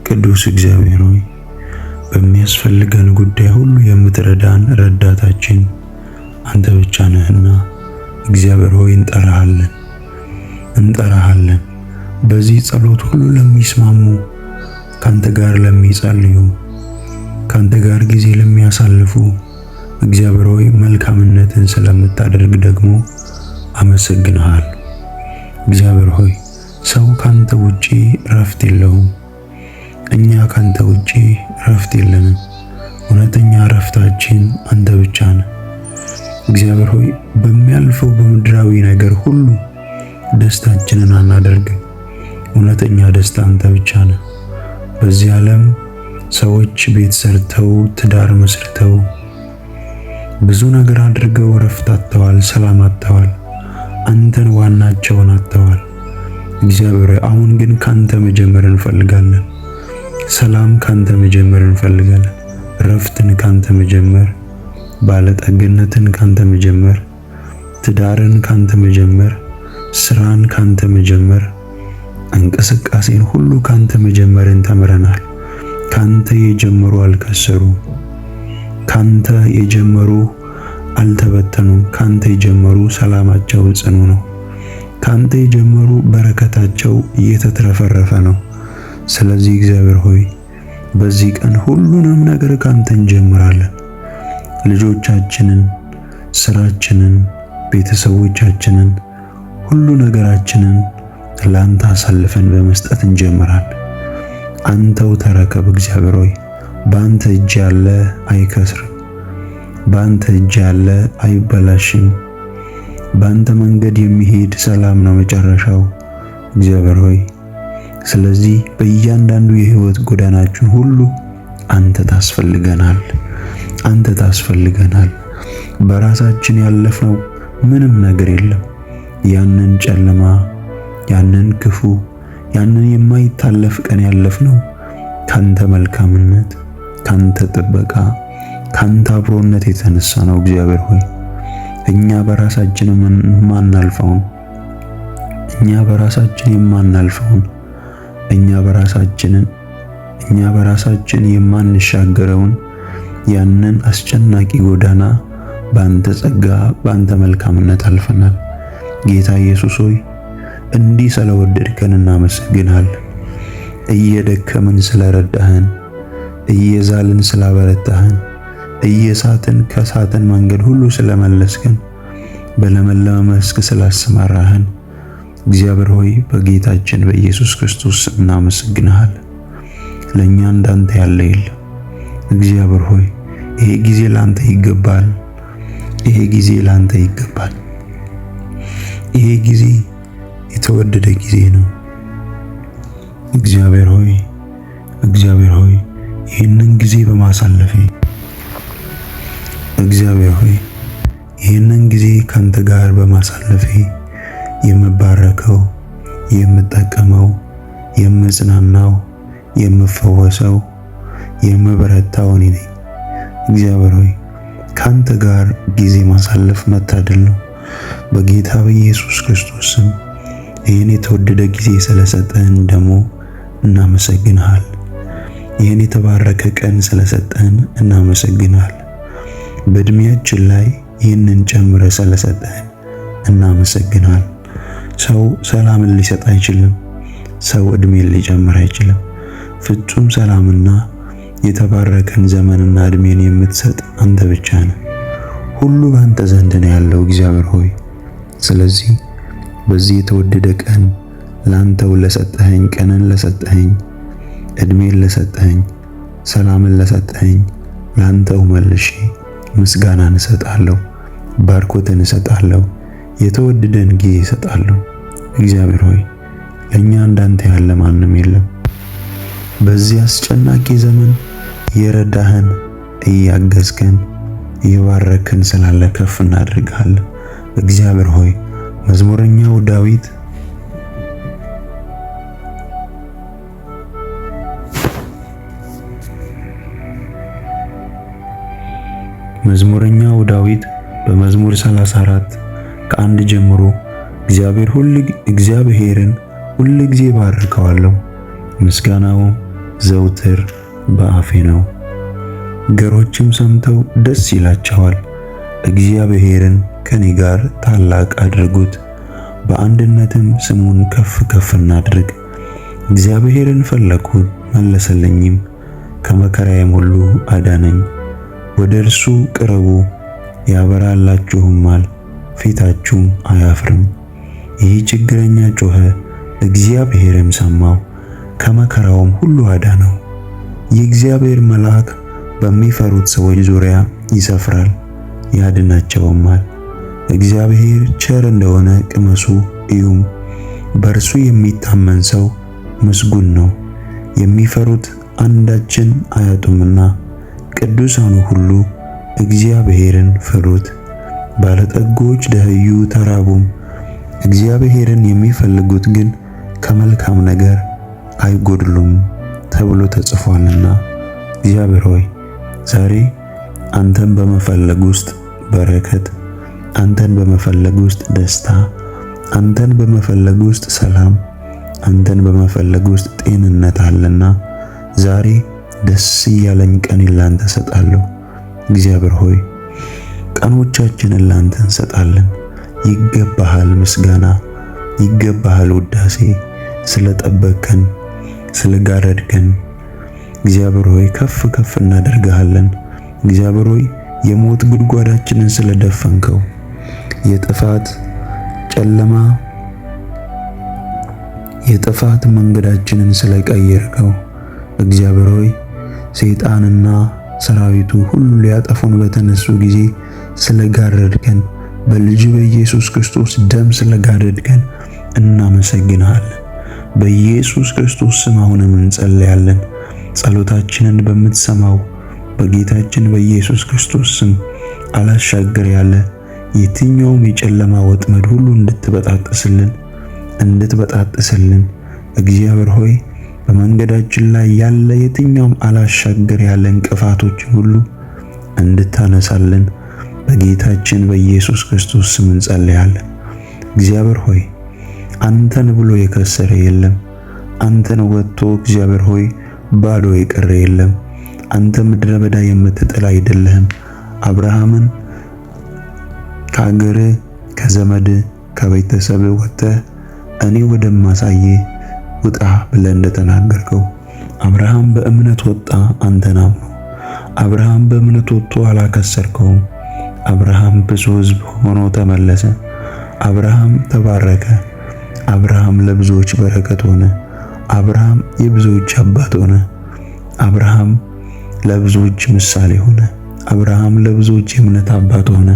ቅዱስ እግዚአብሔር ሆይ በሚያስፈልገን ጉዳይ ሁሉ የምትረዳን ረዳታችን አንተ ብቻ ነህና እግዚአብሔር ሆይ እንጠራሃለን። በዚህ ጸሎት ሁሉ ለሚስማሙ ካንተ ጋር ለሚጸልዩ ካንተ ጋር ጊዜ ለሚያሳልፉ እግዚአብሔር ሆይ መልካምነትን ስለምታደርግ ደግሞ አመሰግንሃለሁ። እግዚአብሔር ሆይ ሰው ካንተ ውጪ ረፍት የለውም። እኛ ካንተ ውጪ ረፍት የለንም። እውነተኛ ረፍታችን አንተ ብቻ ነህ። እግዚአብሔር ሆይ በሚያልፈው በምድራዊ ነገር ሁሉ ደስታችንን አናደርግም። እውነተኛ ደስታ አንተ ብቻ ነህ። በዚህ ዓለም ሰዎች ቤት ሰርተው ትዳር መስርተው ብዙ ነገር አድርገው ረፍት አጥተዋል፣ ሰላም አጥተዋል፣ አንተን ዋናቸውን አጥተዋል። እግዚአብሔር አሁን ግን ካንተ መጀመር እንፈልጋለን። ሰላም ካንተ መጀመር እንፈልጋለን። ረፍትን ካንተ መጀመር፣ ባለጠግነትን ካንተ መጀመር፣ ትዳርን ካንተ መጀመር፣ ስራን ካንተ መጀመር፣ እንቅስቃሴን ሁሉ ካንተ መጀመርን ተምረናል። ካንተ የጀመሩ አልከሰሩ፣ ካንተ የጀመሩ አልተበተኑም። ካንተ የጀመሩ ሰላማቸው ጽኑ ነው። ካንተ የጀመሩ በረከታቸው እየተትረፈረፈ ነው። ስለዚህ እግዚአብሔር ሆይ በዚህ ቀን ሁሉንም ነገር ካንተ እንጀምራለን። ልጆቻችንን፣ ስራችንን፣ ቤተሰቦቻችንን፣ ሁሉ ነገራችንን ላንተ አሳልፈን በመስጠት እንጀምራለን። አንተው ተረከብ እግዚአብሔር ሆይ በአንተ እጅ ያለ አይከስርም። በአንተ እጅ ያለ አይበላሽም። በአንተ መንገድ የሚሄድ ሰላም ነው መጨረሻው እግዚአብሔር ሆይ። ስለዚህ በእያንዳንዱ የህይወት ጎዳናችን ሁሉ አንተ ታስፈልገናል። በራሳችን ያለፍነው ምንም ነገር የለም። ያንን ጨለማ፣ ያንን ክፉ፣ ያንን የማይታለፍ ቀን ያለፍነው ካንተ መልካምነት፣ ካንተ ጥበቃ፣ ካንተ አብሮነት የተነሳ ነው እግዚአብሔር ሆይ። እኛ በራሳችን የማናልፈውን እኛ በራሳችን የማንሻገረውን ያንን አስጨናቂ ጎዳና በአንተ ጸጋ፣ በአንተ መልካምነት አልፈናል። ጌታ ኢየሱስ ሆይ እንዲህ ስለወደድከን እናመሰግናለን። እየደከምን ስለረዳህን፣ እየዛልን ስላበረታህን፣ እየሳትን ከሳትን መንገድ ሁሉ ስለመለስከን፣ በለመለመ መስክ ስላሰማራህን እግዚአብሔር ሆይ በጌታችን በኢየሱስ ክርስቶስ እናመሰግንሃለን። ለኛ እንዳንተ ያለ የለም። እግዚአብሔር ሆይ ይሄ ጊዜ ላንተ ይገባል። ይሄ ጊዜ የተወደደ ጊዜ ነው። እግዚአብሔር ሆይ ይህንን ጊዜ በማሳለፌ እግዚአብሔር ሆይ ይህንን ጊዜ ካንተ ጋር በማሳለፌ የምባረከው፣ የምጠቀመው፣ የምጽናናው፣ የምፈወሰው፣ የምበረታው እኔ ነኝ። እግዚአብሔር ሆይ ካንተ ጋር ጊዜ ማሳለፍ መታደል ነው። በጌታ በኢየሱስ ክርስቶስ ስም ይህን የተወደደ ጊዜ ስለሰጠን ደግሞ እናመሰግንሃል። ይህን የተባረከ ቀን ስለሰጠን እናመሰግንሃል። በእድሜያችን ላይ ይህንን ጨምረ ስለሰጠን እናመሰግንሃል። ሰው ሰላምን ሊሰጥ አይችልም። ሰው እድሜን ሊጨምር አይችልም። ፍጹም ሰላምና የተባረከን ዘመንና እድሜን የምትሰጥ አንተ ብቻ ነህ። ሁሉ በአንተ ዘንድ ነው ያለው እግዚአብሔር ሆይ። ስለዚህ በዚህ የተወደደ ቀን ላንተው ለሰጠኸኝ፣ ቀንን ለሰጠኸኝ፣ እድሜን ለሰጠኸኝ፣ ሰላምን ለሰጠኸኝ ላንተው መልሼ ምስጋናን እሰጣለሁ፣ ባርኮትን እሰጣለሁ፣ የተወደደን ጊዜ እሰጣለሁ። እግዚአብሔር ሆይ ለኛ እንዳንተ ያለ ማንም የለም። በዚህ አስጨናቂ ዘመን የረዳህን፣ እያገዝከን፣ እየባረክን ስላለ ከፍ እናደርግሃለን። እግዚአብሔር ሆይ መዝሙረኛው ዳዊት በመዝሙር 34 ከአንድ ጀምሮ እግዚአብሔርን ሁል ጊዜ ባርከዋለሁ፣ ምስጋናው ዘውትር በአፌ ነው። ገሮችም ሰምተው ደስ ይላቸዋል። እግዚአብሔርን ከኔ ጋር ታላቅ አድርጉት፣ በአንድነትም ስሙን ከፍ ከፍ እናድርግ። እግዚአብሔርን ፈለግሁት መለሰልኝም፣ ከመከራዬም ሁሉ አዳነኝ። ወደ እርሱ ቅረቡ ያበራላችሁማል፣ ፊታችሁም አያፍርም። ይህ ችግረኛ ጮኸ፣ እግዚአብሔርም ሰማው፣ ከመከራውም ሁሉ አዳነው። የእግዚአብሔር መልአክ በሚፈሩት ሰዎች ዙሪያ ይሰፍራል ያድናቸውማል። እግዚአብሔር ቸር እንደሆነ ቅመሱ እዩም። በእርሱ የሚታመን ሰው ምስጉን ነው። የሚፈሩት አንዳችን አያጡምና ቅዱሳኑ ሁሉ እግዚአብሔርን ፍሩት። ባለጠጎች ደኸዩ ተራቡም፣ እግዚአብሔርን የሚፈልጉት ግን ከመልካም ነገር አይጎድሉም ተብሎ ተጽፏልና። እግዚአብሔር ሆይ ዛሬ አንተን በመፈለግ ውስጥ በረከት፣ አንተን በመፈለግ ውስጥ ደስታ፣ አንተን በመፈለግ ውስጥ ሰላም፣ አንተን በመፈለግ ውስጥ ጤንነት አለና ዛሬ ደስ እያለኝ ቀኔን ላንተ ሰጣለሁ። እግዚአብሔር ሆይ ቀኖቻችንን ላንተ እንሰጣለን። ይገባሃል ምስጋና፣ ይገባሃል ውዳሴ፣ ስለጠበቅከን፣ ስለጋረድከን እግዚአብሔር ሆይ ከፍ ከፍ እናደርግሃለን። እግዚአብሔር ሆይ የሞት ጉድጓዳችንን ስለደፈንከው፣ የጥፋት ጨለማ የጥፋት መንገዳችንን ስለቀየርከው፣ እግዚአብሔር ሆይ ሰይጣንና ሰራዊቱ ሁሉ ሊያጠፉን በተነሱ ጊዜ ስለጋረድከን፣ በልጅ በኢየሱስ ክርስቶስ ደም ስለጋረድከን እናመሰግናለን። በኢየሱስ ክርስቶስ ስም አሁንም እንጸልያለን። ጸሎታችንን በምትሰማው በጌታችን በኢየሱስ ክርስቶስ ስም አላሻገር ያለ የትኛውም የጨለማ ወጥመድ ሁሉ እንድትበጣጥስልን እግዚአብሔር ሆይ በመንገዳችን ላይ ያለ የትኛውም አላሻገር ያለ እንቅፋቶችን ሁሉ እንድታነሳልን በጌታችን በኢየሱስ ክርስቶስ ስም እንጸልያለን። እግዚአብሔር ሆይ አንተን ብሎ የከሰረ የለም። አንተን ወጥቶ እግዚአብሔር ሆይ ባዶ የቀረ የለም። አንተ ምድረ በዳ የምትጥል አይደለህም። አብርሃምን ከአገር ከዘመድ ከቤተሰብ ወጥተህ እኔ ወደማሳይ ውጣ ብለህ እንደተናገርከው አብርሃም በእምነት ወጣ፣ አንተን አምኖ። አብርሃም በእምነት ወጥቶ አላከሰርከውም። አብርሃም ብዙ ሕዝብ ሆኖ ተመለሰ። አብርሃም ተባረከ። አብርሃም ለብዙዎች በረከት ሆነ። አብርሃም የብዙዎች አባት ሆነ። አብርሃም ለብዙዎች ምሳሌ ሆነ። አብርሃም ለብዙዎች የእምነት አባት ሆነ።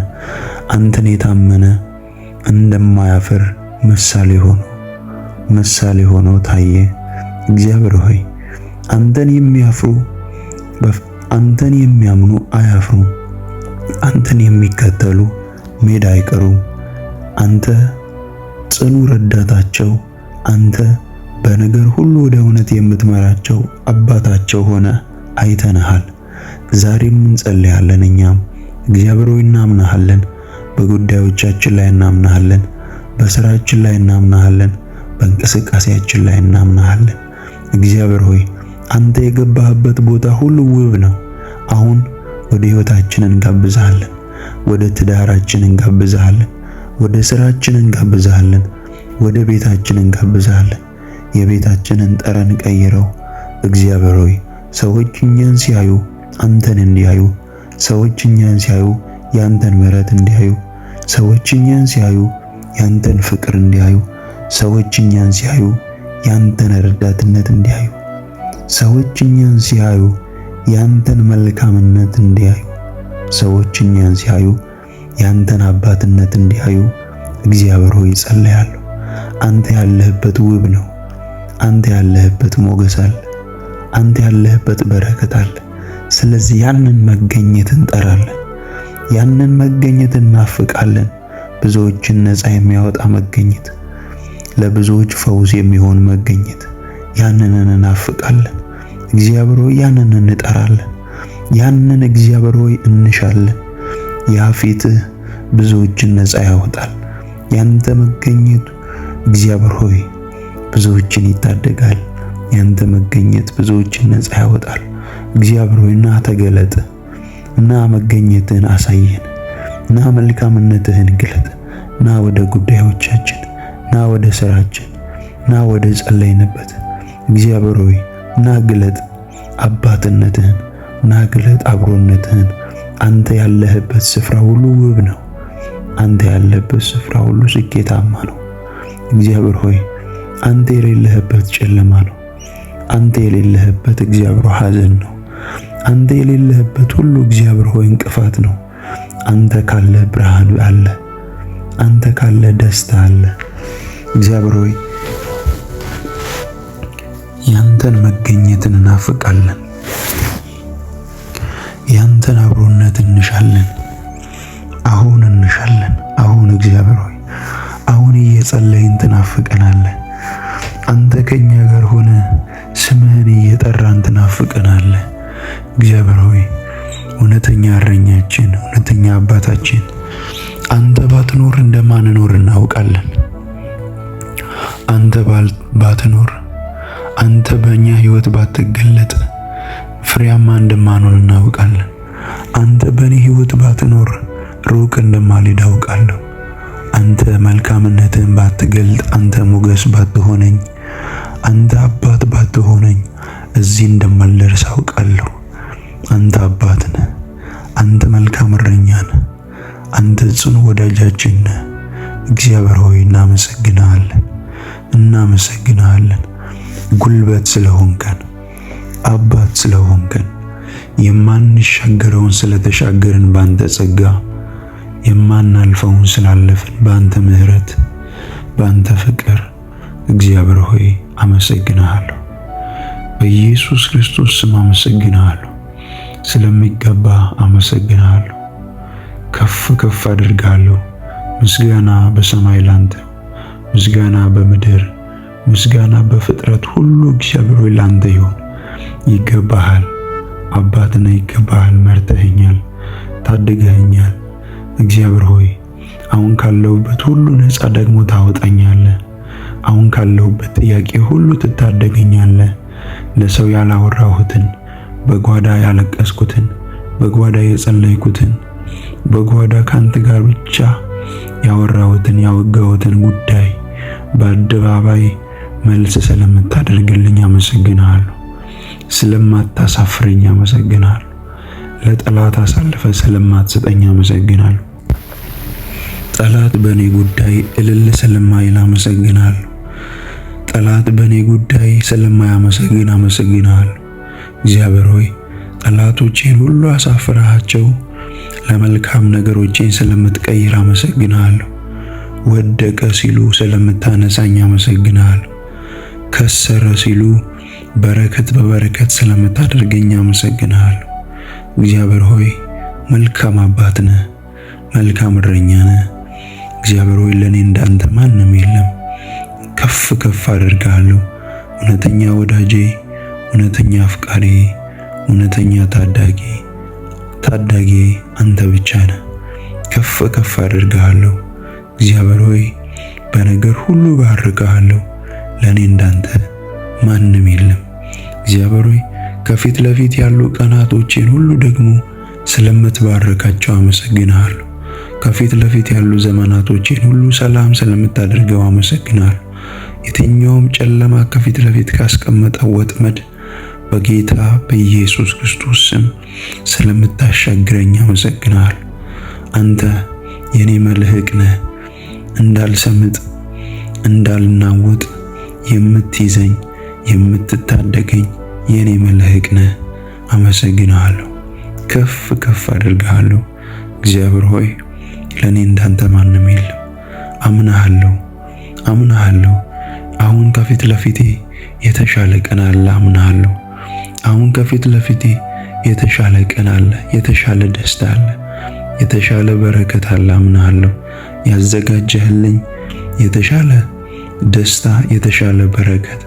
አንተን የታመነ እንደማያፍር ምሳሌ ሆኖ ታየ። እግዚአብሔር ሆይ አንተን የሚያምኑ አያፍሩም። አንተን የሚከተሉ ሜዳ አይቀሩም። አንተ ጽኑ ረዳታቸው፣ አንተ በነገር ሁሉ ወደ እውነት የምትመራቸው አባታቸው ሆነ አይተንሃል። ዛሬም እንጸልያለን። እኛም እግዚአብሔር ሆይ እናምናሃለን። በጉዳዮቻችን ላይ እናምናሃለን። በስራችን ላይ እናምናሃለን። በእንቅስቃሴያችን ላይ እናምናሃለን። እግዚአብሔር ሆይ አንተ የገባህበት ቦታ ሁሉ ውብ ነው። አሁን ወደ ህይወታችን እንጋብዛለን። ወደ ትዳራችን እንጋብዛለን። ወደ ስራችን እንጋብዛለን። ወደ ቤታችን እንጋብዛለን። የቤታችንን ጠረን ቀይረው። እግዚአብሔር ሆይ ሰዎች እኛን ሲያዩ አንተን እንዲያዩ፣ ሰዎች እኛን ሲያዩ ያንተን ምሕረት እንዲያዩ፣ ሰዎች እኛን ሲያዩ ያንተን ፍቅር እንዲያዩ፣ ሰዎች እኛን ሲያዩ ያንተን ረዳትነት እንዲያዩ፣ ሰዎች እኛን ሲያዩ ያንተን መልካምነት እንዲያዩ፣ ሰዎች እኛን ሲያዩ ያንተን አባትነት እንዲያዩ እግዚአብሔር ሆይ ጸልያለሁ። አንተ ያለህበት ውብ ነው። አንተ ያለህበት ሞገስ አለ። አንተ ያለህበት በረከት አለ። ስለዚህ ያንን መገኘት እንጠራለን። ያንን መገኘት እናፍቃለን። ብዙዎችን ነፃ የሚያወጣ መገኘት፣ ለብዙዎች ፈውስ የሚሆን መገኘት፣ ያንን እናፍቃለን። እግዚአብሔር ሆይ ያንን እንጠራለን። ያንን እግዚአብሔር ሆይ እንሻለን። ያ ፊትህ ብዙዎችን ነፃ ያወጣል። ያንተ መገኘት እግዚአብሔር ሆይ ብዙዎችን ይታደጋል። ያንተ መገኘት ብዙዎችን ነፃ ያወጣል። እግዚአብሔር ሆይ ና ተገለጥ፣ ና መገኘትህን አሳየን፣ ና መልካምነትህን ግለጥ፣ ና ወደ ጉዳዮቻችን፣ ና ወደ ስራችን፣ ና ወደ ጸለይንበት እግዚአብሔር ሆይ ና ግለጥ አባትነትህን፣ ና ግለጥ አብሮነትህን። አንተ ያለህበት ስፍራ ሁሉ ውብ ነው። አንተ ያለህበት ስፍራ ሁሉ ስኬታማ ነው። እግዚአብሔር ሆይ አንተ የሌለህበት ጨለማ ነው። አንተ የሌለህበት እግዚአብሔር ሐዘን ነው። አንተ የሌለህበት ሁሉ እግዚአብሔር ሆይ እንቅፋት ነው። አንተ ካለ ብርሃን አለ። አንተ ካለ ደስታ አለ። እግዚአብሔር ሆይ ያንተን መገኘትን እናፍቃለን። ያንተን አብሮነት እንሻለን። አሁን እንሻለን። አሁን እግዚአብሔር ሆይ አሁን እየጸለይን ትናፍቀናለህ። አንተ ከኛ ጋር ሆነ ስምህን እየጠራን ትናፍቀናለህ። እግዚአብሔር ሆይ እውነተኛ እረኛችን፣ እውነተኛ አባታችን አንተ ባትኖር እንደማንኖር እናውቃለን። አንተ ባትኖር፣ አንተ በእኛ ሕይወት ባትገለጥ ፍሬያማ እንደማንሆን እናውቃለን። አንተ በእኔ ሕይወት ባትኖር ሩቅ እንደማልሄድ አውቃለሁ። አንተ መልካምነትን ባትገልጥ፣ አንተ ሞገስ ባትሆነኝ፣ አንተ አባት ባትሆነኝ እዚህ እንደማልደርስ አውቃለሁ። አንተ አባት ነህ። አንተ መልካም እረኛ ነህ። አንተ ጽኑ ወዳጃችን ነህ። እግዚአብሔር ሆይ እናመሰግናለን፣ እናመሰግናለን። ጉልበት ስለሆንከን፣ አባት ስለሆንከን፣ የማንሻገረውን ስለተሻገርን ባንተ ጸጋ፣ የማናልፈውን ስላለፍን ባንተ ምሕረት፣ ባንተ ፍቅር እግዚአብሔር ሆይ አመሰግናለሁ። በኢየሱስ ክርስቶስ ስም አመሰግናለሁ። ስለሚገባ አመሰግናለሁ። ከፍ ከፍ አድርጋለሁ። ምስጋና በሰማይ ላንተ፣ ምስጋና በምድር፣ ምስጋና በፍጥረት ሁሉ እግዚአብሔር ሆይ ላንተ ይሁን። ይገባሃል አባትና ይገባሃል። መርተኸኛል፣ ታድገኸኛል። እግዚአብሔር ሆይ አሁን ካለሁበት ሁሉ ነፃ ደግሞ ታወጣኛለህ። አሁን ካለሁበት ጥያቄ ሁሉ ትታደገኛለህ። ለሰው ያላወራሁትን፣ በጓዳ ያለቀስኩትን፣ በጓዳ የጸለይኩትን፣ በጓዳ ካንተ ጋር ብቻ ያወራሁትን ያወጋሁትን ጉዳይ በአደባባይ መልስ ስለምታደርግልኝ አመሰግናለሁ። ስለማታሳፍረኝ አመሰግናለሁ። ለጠላት አሳልፈ ስለማትሰጠኝ አመሰግናለሁ። ጠላት በኔ ጉዳይ እልል ስለማይል አመሰግናለሁ። ጠላት በኔ ጉዳይ ስለማያመሰግን አመሰግናለሁ። እግዚአብሔር ሆይ ጠላቶቼን ሁሉ አሳፍረሃቸው ለመልካም ነገሮቼን ስለምትቀይር አመሰግናለሁ። ወደቀ ሲሉ ስለምታነሳኝ አመሰግናለሁ። ከሰረ ሲሉ በረከት በበረከት ስለምታደርገኝ አመሰግናለሁ። እግዚአብሔር ሆይ መልካም አባት ነህ፣ መልካም እረኛ ነህ። እግዚአብሔር ሆይ ለኔ እንዳንተ ማንም የለም። ከፍ ከፍ አደርጋለሁ። እውነተኛ ወዳጄ፣ እውነተኛ አፍቃሪ፣ እውነተኛ ታዳጊ አንተ ብቻ ነህ። ከፍ ከፍ አደርጋለሁ። እግዚአብሔር ሆይ በነገር ሁሉ ባርካለሁ። ለኔ እንዳንተ ማንም የለም። እግዚአብሔር ሆይ ከፊት ለፊት ያሉ ቀናቶቼን ሁሉ ደግሞ ስለምትባረካቸው አመሰግናለሁ። ከፊት ለፊት ያሉ ዘመናቶቼን ሁሉ ሰላም ስለምታደርገው አመሰግናለሁ። የትኛውም ጨለማ ከፊት ለፊት ካስቀመጠው ወጥመድ በጌታ በኢየሱስ ክርስቶስ ስም ስለምታሻግረኝ አመሰግናለሁ። አንተ የኔ መልህቅ ነህ። እንዳልሰምጥ እንዳልናወጥ የምትይዘኝ የምትታደገኝ የኔ መልህቅ ነህ። አመሰግናለሁ። ከፍ ከፍ አድርጋለሁ። እግዚአብሔር ሆይ ለኔ እንዳንተ ማንም የለም። አምናለሁ። አሁን ከፊት ለፊቴ የተሻለ ቀን አለ። አምናለሁ። አሁን ከፊት ለፊቴ የተሻለ ቀን አለ። የተሻለ ደስታ አለ። የተሻለ በረከት አለ። አምናለሁ። ያዘጋጀህልኝ የተሻለ ደስታ፣ የተሻለ በረከት፣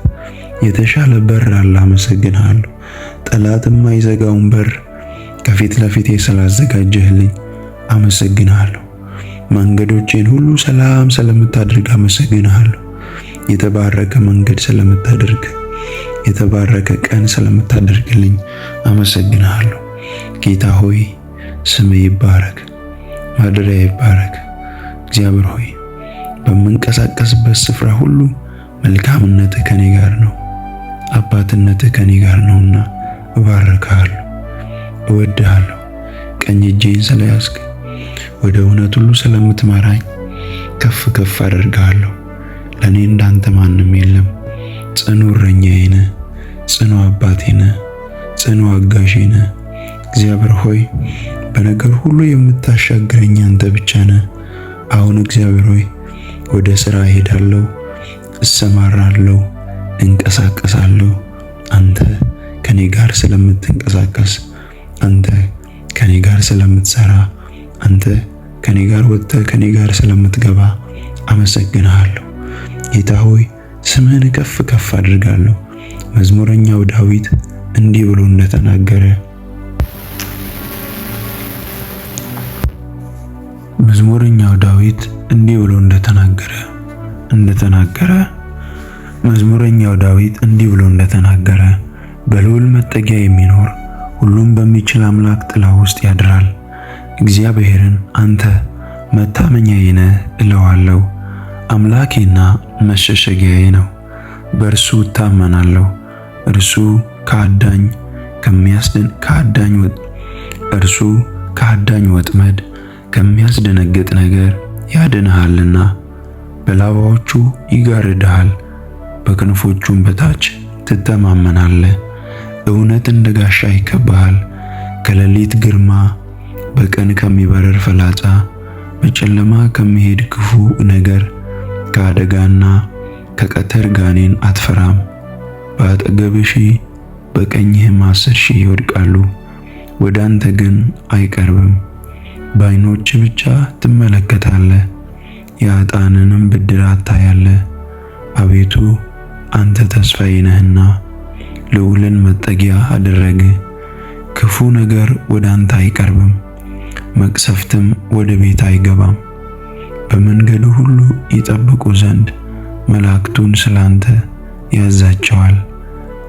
የተሻለ በር አለ። አመሰግናለሁ። ጠላት የማይዘጋውን በር ከፊት ለፊቴ ስላዘጋጀህልኝ አመሰግናለሁ። መንገዶቼን ሁሉ ሰላም ስለምታደርግ አመሰግናለሁ። የተባረከ መንገድ ስለምታደርግ፣ የተባረከ ቀን ስለምታደርግልኝ አመሰግንሃለሁ። ጌታ ሆይ ስምህ ይባረክ፣ ማደሪያ ይባረክ። እግዚአብሔር ሆይ በምንቀሳቀስበት ስፍራ ሁሉ መልካምነትህ ከኔ ጋር ነው፣ አባትነትህ ከኔ ጋር ነውና እባርክሃለሁ፣ እወድሃለሁ። ቀኝ እጄን ስለያዝክ ወደ እውነት ሁሉ ስለምትመራኝ ከፍ ከፍ አደርግሃለሁ። ለኔ እንዳንተ ማንም የለም። ጽኑ እረኛዬ ነህ፣ ጽኑ አባቴ ነህ፣ ጽኑ አጋዤ ነህ። እግዚአብሔር ሆይ በነገር ሁሉ የምታሻግረኝ አንተ ብቻ ነህ። አሁን እግዚአብሔር ሆይ ወደ ሥራ እሄዳለሁ፣ እሰማራለሁ፣ እንቀሳቀሳለሁ። አንተ ከኔ ጋር ስለምትንቀሳቀስ፣ አንተ ከኔ ጋር ስለምትሰራ፣ አንተ ከኔ ጋር ወጥተህ ከኔ ጋር ስለምትገባ አመሰግንሃለሁ። ጌታ ሆይ ስምህን ከፍ ከፍ አድርጋለሁ። መዝሙረኛው ዳዊት እንዲህ ብሎ እንደተናገረ በልዑል መጠጊያ የሚኖር ሁሉም በሚችል አምላክ ጥላ ውስጥ ያድራል። እግዚአብሔርን አንተ መታመኛዬ ነህ እለዋለሁ። አምላኬና መሸሸጊያዬ ነው፣ በእርሱ እታመናለሁ። እርሱ ከአዳኝ ወጥመድ ከሚያስደነግጥ ነገር ያድንሃልና። በላባዎቹ ይጋርድሃል፣ በክንፎቹም በታች ትተማመናለህ። እውነት እንደ ጋሻ ይከብብሃል። ከሌሊት ግርማ፣ በቀን ከሚበረር ፍላጻ፣ በጨለማ ከሚሄድ ክፉ ነገር፣ ከአደጋና ከቀትር ጋኔን አትፈራም። በአጠገብህ ሺህ በቀኝህም 10,000 ይወድቃሉ፣ ወደ አንተ ግን አይቀርብም። በዓይኖች ብቻ ትመለከታለህ፣ የኃጥአንንም ብድራት ታያለህ። አቤቱ አንተ ተስፋዬ ነህና ልዑልን መጠጊያ አደረግህ። ክፉ ነገር ወደ አንተ አይቀርብም፣ መቅሰፍትም ወደ ቤት አይገባም። በመንገዱ ሁሉ ይጠብቁ ዘንድ መላእክቱን ስላንተ ያዛቸዋል።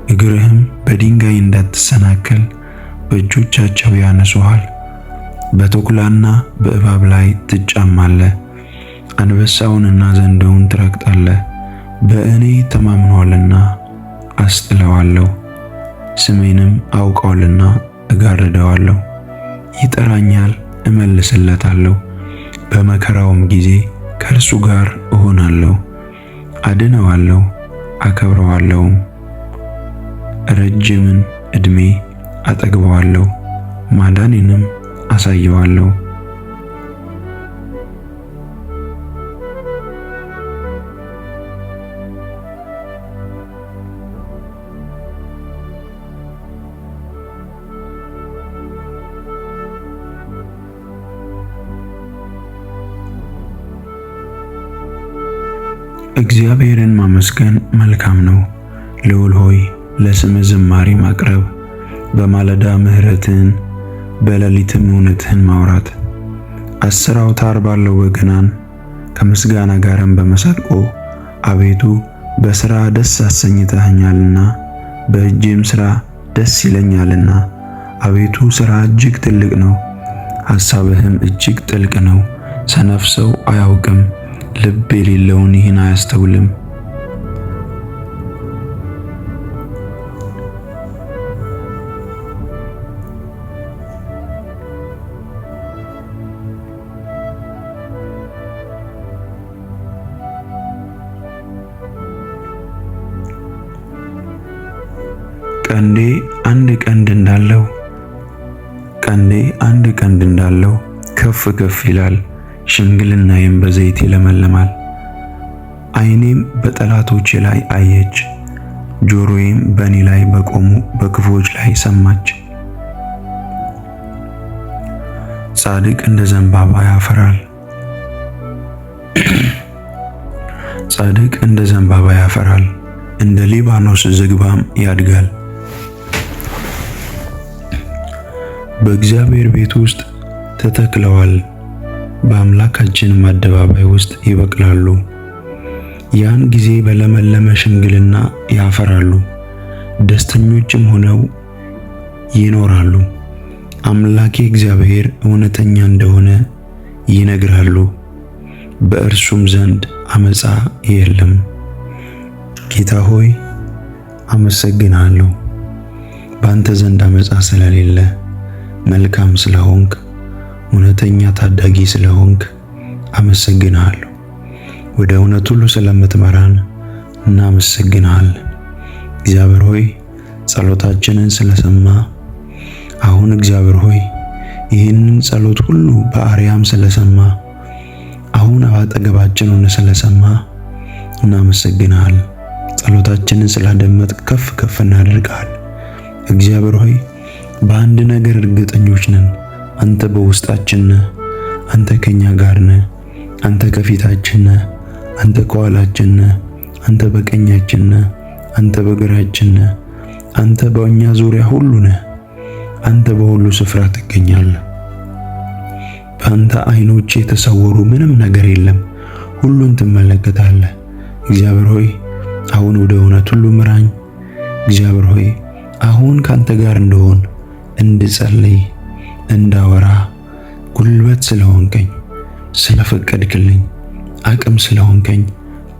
እግርህም በድንጋይ እንዳትሰናከል በእጆቻቸው ያነሱሃል። በተኩላና በእባብ ላይ ትጫማለህ፣ አንበሳውንና ዘንዶውን ትረግጣለህ። በእኔ ተማምኗልና አስጥለዋለሁ፣ ስሜንም አውቀዋልና እጋርደዋለሁ። ይጠራኛል፣ እመልስለታለሁ፣ በመከራውም ጊዜ ከእርሱ ጋር እሆናለሁ። አድነዋለሁ፣ አከብረዋለሁም፣ ረጅምን ዕድሜ አጠግበዋለሁ፣ ማዳኔንም አሳየዋለሁ። እግዚአብሔርን ማመስገን መልካም ነው። ልዑል ሆይ ለስምህ ዝማሬ ማቅረብ፣ በማለዳ ምሕረትህን በሌሊትም እውነትህን ማውራት። 10 አውታር ባለው በገናን ከምስጋና ጋርም በመሰንቆ አቤቱ በሥራ ደስ አሰኝተኸኛልና በእጅም ሥራ ደስ ይለኛልና። አቤቱ ሥራ እጅግ ትልቅ ነው፣ ሐሳብህም እጅግ ጥልቅ ነው። ሰነፍ ሰው አያውቅም፣ ልብ የሌለውን ይህን አያስተውልም። ቀንዴ አንድ ቀንድ እንዳለው ከፍ ከፍ ይላል፣ ሽምግልናዬም በዘይት ይለመልማል። ዓይኔም በጠላቶቼ ላይ አየች፣ ጆሮዬም በእኔ ላይ በቆሙ በክፉዎች ላይ ሰማች። ጻድቅ እንደ ዘንባባ ያፈራል፣ ጻድቅ እንደ ዘንባባ ያፈራል፣ እንደ ሊባኖስ ዝግባም ያድጋል። በእግዚአብሔር ቤት ውስጥ ተተክለዋል፣ በአምላካችንም አደባባይ ውስጥ ይበቅላሉ። ያን ጊዜ በለመለመ ሽምግልና ያፈራሉ፣ ደስተኞችም ሆነው ይኖራሉ። አምላኬ እግዚአብሔር እውነተኛ እንደሆነ ይነግራሉ፣ በእርሱም ዘንድ አመፃ የለም። ጌታ ሆይ አመሰግናለሁ። በአንተ ዘንድ አመፃ ስለሌለ፣ መልካም ስለሆንክ፣ እውነተኛ ታዳጊ ስለሆንክ አመሰግናለሁ። ወደ እውነት ሁሉ ስለምትመራን እናመሰግናለን። እግዚአብሔር ሆይ ጸሎታችንን ስለሰማ፣ አሁን እግዚአብሔር ሆይ ይህንን ጸሎት ሁሉ በአርያም ስለሰማ፣ አሁን አጠገባችን ሆነ ስለሰማ እናመሰግናለን። ጸሎታችንን ስላደመጥ ከፍ ከፍ እናደርጋለን። እግዚአብሔር ሆይ በአንድ ነገር እርግጠኞች ነን፣ አንተ በውስጣችን ነህ፣ አንተ ከኛ ጋር ነህ፣ አንተ ከፊታችን ነህ፣ አንተ ከኋላችን ነህ፣ አንተ በቀኛችን ነህ፣ አንተ በግራችን ነህ፣ አንተ በእኛ ዙሪያ ሁሉ ነህ። አንተ በሁሉ ስፍራ ትገኛለህ። በአንተ ዓይኖች የተሰወሩ ምንም ነገር የለም፣ ሁሉን ትመለከታለህ። እግዚአብሔር ሆይ አሁን ወደ እውነት ሁሉ ምራኝ። እግዚአብሔር ሆይ አሁን ካንተ ጋር እንደሆን፣ እንድጸልይ፣ እንዳወራ ጉልበት ስለሆንከኝ፣ ስለፈቀድክልኝ፣ አቅም ስለሆንከኝ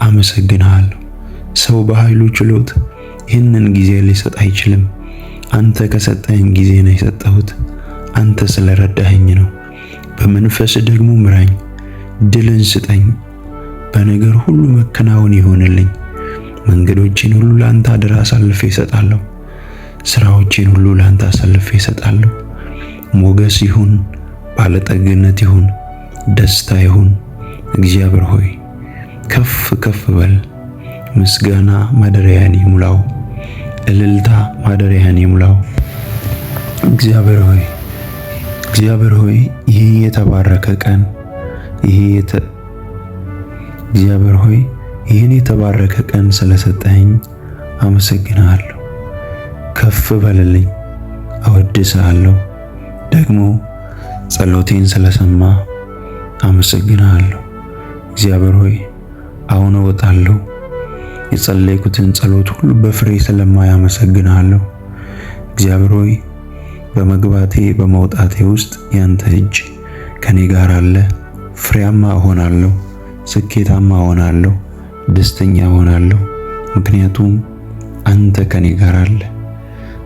አመሰግናለሁ። ሰው በኃይሉ ችሎት ይህንን ጊዜ ሊሰጥ አይችልም። አንተ ከሰጠኝ ጊዜ ነው የሰጠሁት። አንተ ስለረዳኸኝ ነው። በመንፈስ ደግሞ ምራኝ፣ ድልን ስጠኝ። በነገር ሁሉ መከናወን ይሆንልኝ። መንገዶቼን ሁሉ ላንተ አደራ አሳልፌ እሰጣለሁ። ስራዎቼን ሁሉ ላንተ አሳልፌ እሰጣለሁ። ሞገስ ይሁን፣ ባለጠግነት ይሁን፣ ደስታ ይሁን። እግዚአብሔር ሆይ ከፍ ከፍ በል። ምስጋና ማደሪያን ይሙላው፣ እልልታ ማደሪያን ይሙላው። እግዚአብሔር ሆይ ይሄ የተባረከ ቀን እግዚአብሔር ሆይ ይህን የተባረከ ቀን ስለሰጠኸኝ አመሰግናለሁ። ከፍ በልልኝ፣ አወድስሃለሁ። ደግሞ ጸሎቴን ስለሰማ አመሰግናለሁ። እግዚአብሔር ሆይ አሁን እወጣለሁ። የጸለይኩትን ጸሎት ሁሉ በፍሬ ስለማይ አመሰግናለሁ። እግዚአብሔር ሆይ በመግባቴ በመውጣቴ ውስጥ ያንተ እጅ ከኔ ጋር አለ። ፍሬያማ እሆናለሁ፣ ስኬታማ እሆናለሁ፣ ደስተኛ እሆናለሁ። ምክንያቱም አንተ ከኔ ጋር አለ።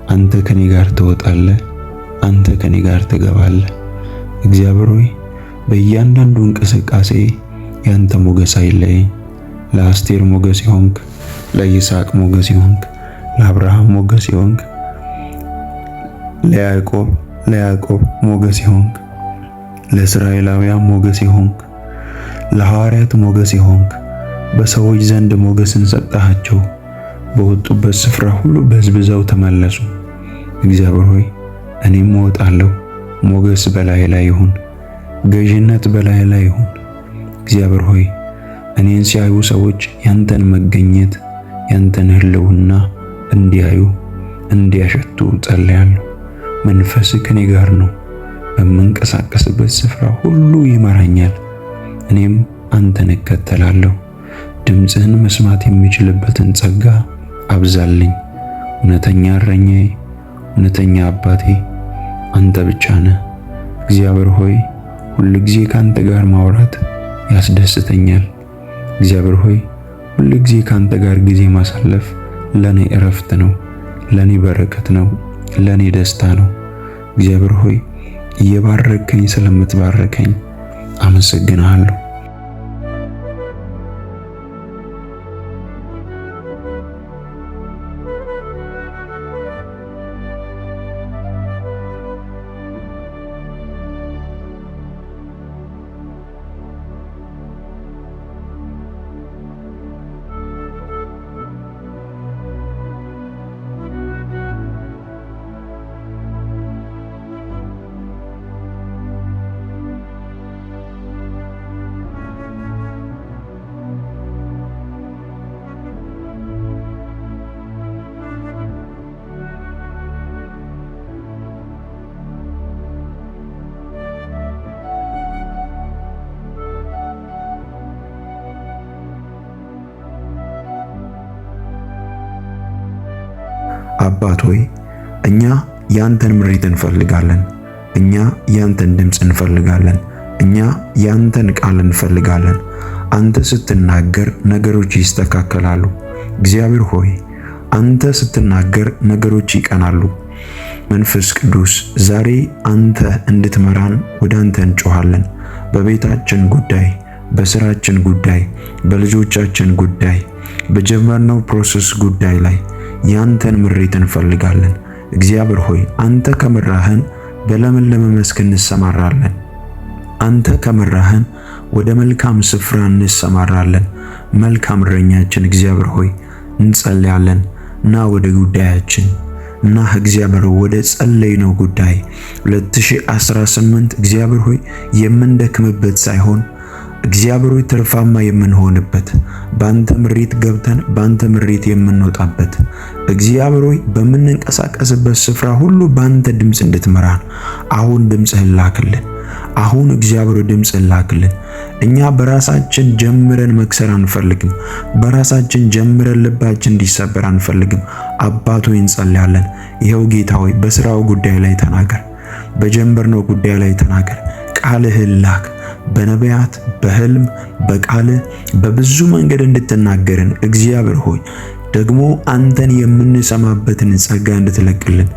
አንተ ከኔ ጋር ትወጣለህ፣ አንተ ከኔ ጋር ትገባለህ። እግዚአብሔር ሆይ በእያንዳንዱ እንቅስቃሴ ያንተ ሞገስ አይለየኝ። ለአስቴር ሞገስ ይሆንክ፣ ለይስሐቅ ሞገስ ይሆንክ፣ ለአብርሃም ሞገስ ይሆንክ፣ ለያዕቆብ ሞገስ ይሆንክ፣ ለእስራኤላውያን ሞገስ ይሆንክ፣ ለሐዋርያት ሞገስ ይሆንክ። በሰዎች ዘንድ ሞገስን ሰጣቸው። በወጡበት ስፍራ ሁሉ በዝብዘው ተመለሱ። እግዚአብሔር ሆይ እኔም እወጣለሁ። ሞገስ በላይ ላይ ይሁን፣ ገዥነት በላይ ላይ ይሁን። እግዚአብሔር ሆይ እኔን ሲያዩ ሰዎች ያንተን መገኘት ያንተን ህልውና እንዲያዩ እንዲያሸቱ ጸልያለሁ። መንፈስ ከኔ ጋር ነው። በምንቀሳቀስበት ስፍራ ሁሉ ይመራኛል። እኔም አንተን እከተላለሁ። ድምፅህን መስማት የሚችልበትን ጸጋ አብዛልኝ። እውነተኛ እረኛዬ፣ እውነተኛ አባቴ አንተ ብቻ ነህ። እግዚአብሔር ሆይ ሁልጊዜ ካንተ ጋር ማውራት ያስደስተኛል። እግዚአብሔር ሆይ ሁልጊዜ ካንተ ጋር ጊዜ ማሳለፍ ለኔ እረፍት ነው፣ ለኔ በረከት ነው፣ ለኔ ደስታ ነው። እግዚአብሔር ሆይ እየባረከኝ ስለምትባረከኝ አመሰግናለሁ። አባት ሆይ እኛ ያንተን ምሪት እንፈልጋለን። እኛ ያንተን ድምፅ እንፈልጋለን። እኛ ያንተን ቃል እንፈልጋለን። አንተ ስትናገር ነገሮች ይስተካከላሉ። እግዚአብሔር ሆይ አንተ ስትናገር ነገሮች ይቀናሉ። መንፈስ ቅዱስ ዛሬ አንተ እንድትመራን ወደ አንተ እንጮኻለን። በቤታችን ጉዳይ፣ በስራችን ጉዳይ፣ በልጆቻችን ጉዳይ፣ በጀመርነው ፕሮሰስ ጉዳይ ላይ ያንተን ምሪት እንፈልጋለን። እግዚአብሔር ሆይ አንተ ከመራህን በለመለመ መስክ እንሰማራለን። አንተ ከመራህን ወደ መልካም ስፍራ እንሰማራለን። መልካም እረኛችን እግዚአብሔር ሆይ እንጸልያለን እና ወደ ጉዳያችን እና እግዚአብሔር ወደ ጸለይነው ጉዳይ 2018 እግዚአብሔር ሆይ የምንደክምበት ሳይሆን እግዚአብሔር ሆይ ትርፋማ የምንሆንበት ባንተ ምሪት ገብተን ባንተ ምሪት የምንወጣበት እግዚአብሔር ሆይ በምንንቀሳቀስበት ስፍራ ሁሉ ባንተ ድምፅ እንድትመራን አሁን ድምፅህን ላክልን። አሁን እግዚአብሔር ድምፅህን ላክልን። እኛ በራሳችን ጀምረን መክሰር አንፈልግም። በራሳችን ጀምረን ልባችን እንዲሰበር አንፈልግም። አባት ሆይ እንጸልያለን። ይኸው ጌታ ሆይ በስራው ጉዳይ ላይ ተናገር፣ በጀመርነው ጉዳይ ላይ ተናገር። ቃልህን ላክ። በነቢያት በህልም በቃልህ በብዙ መንገድ እንድትናገርን እግዚአብሔር ሆይ ደግሞ አንተን የምንሰማበትን ጸጋ እንድትለቅልን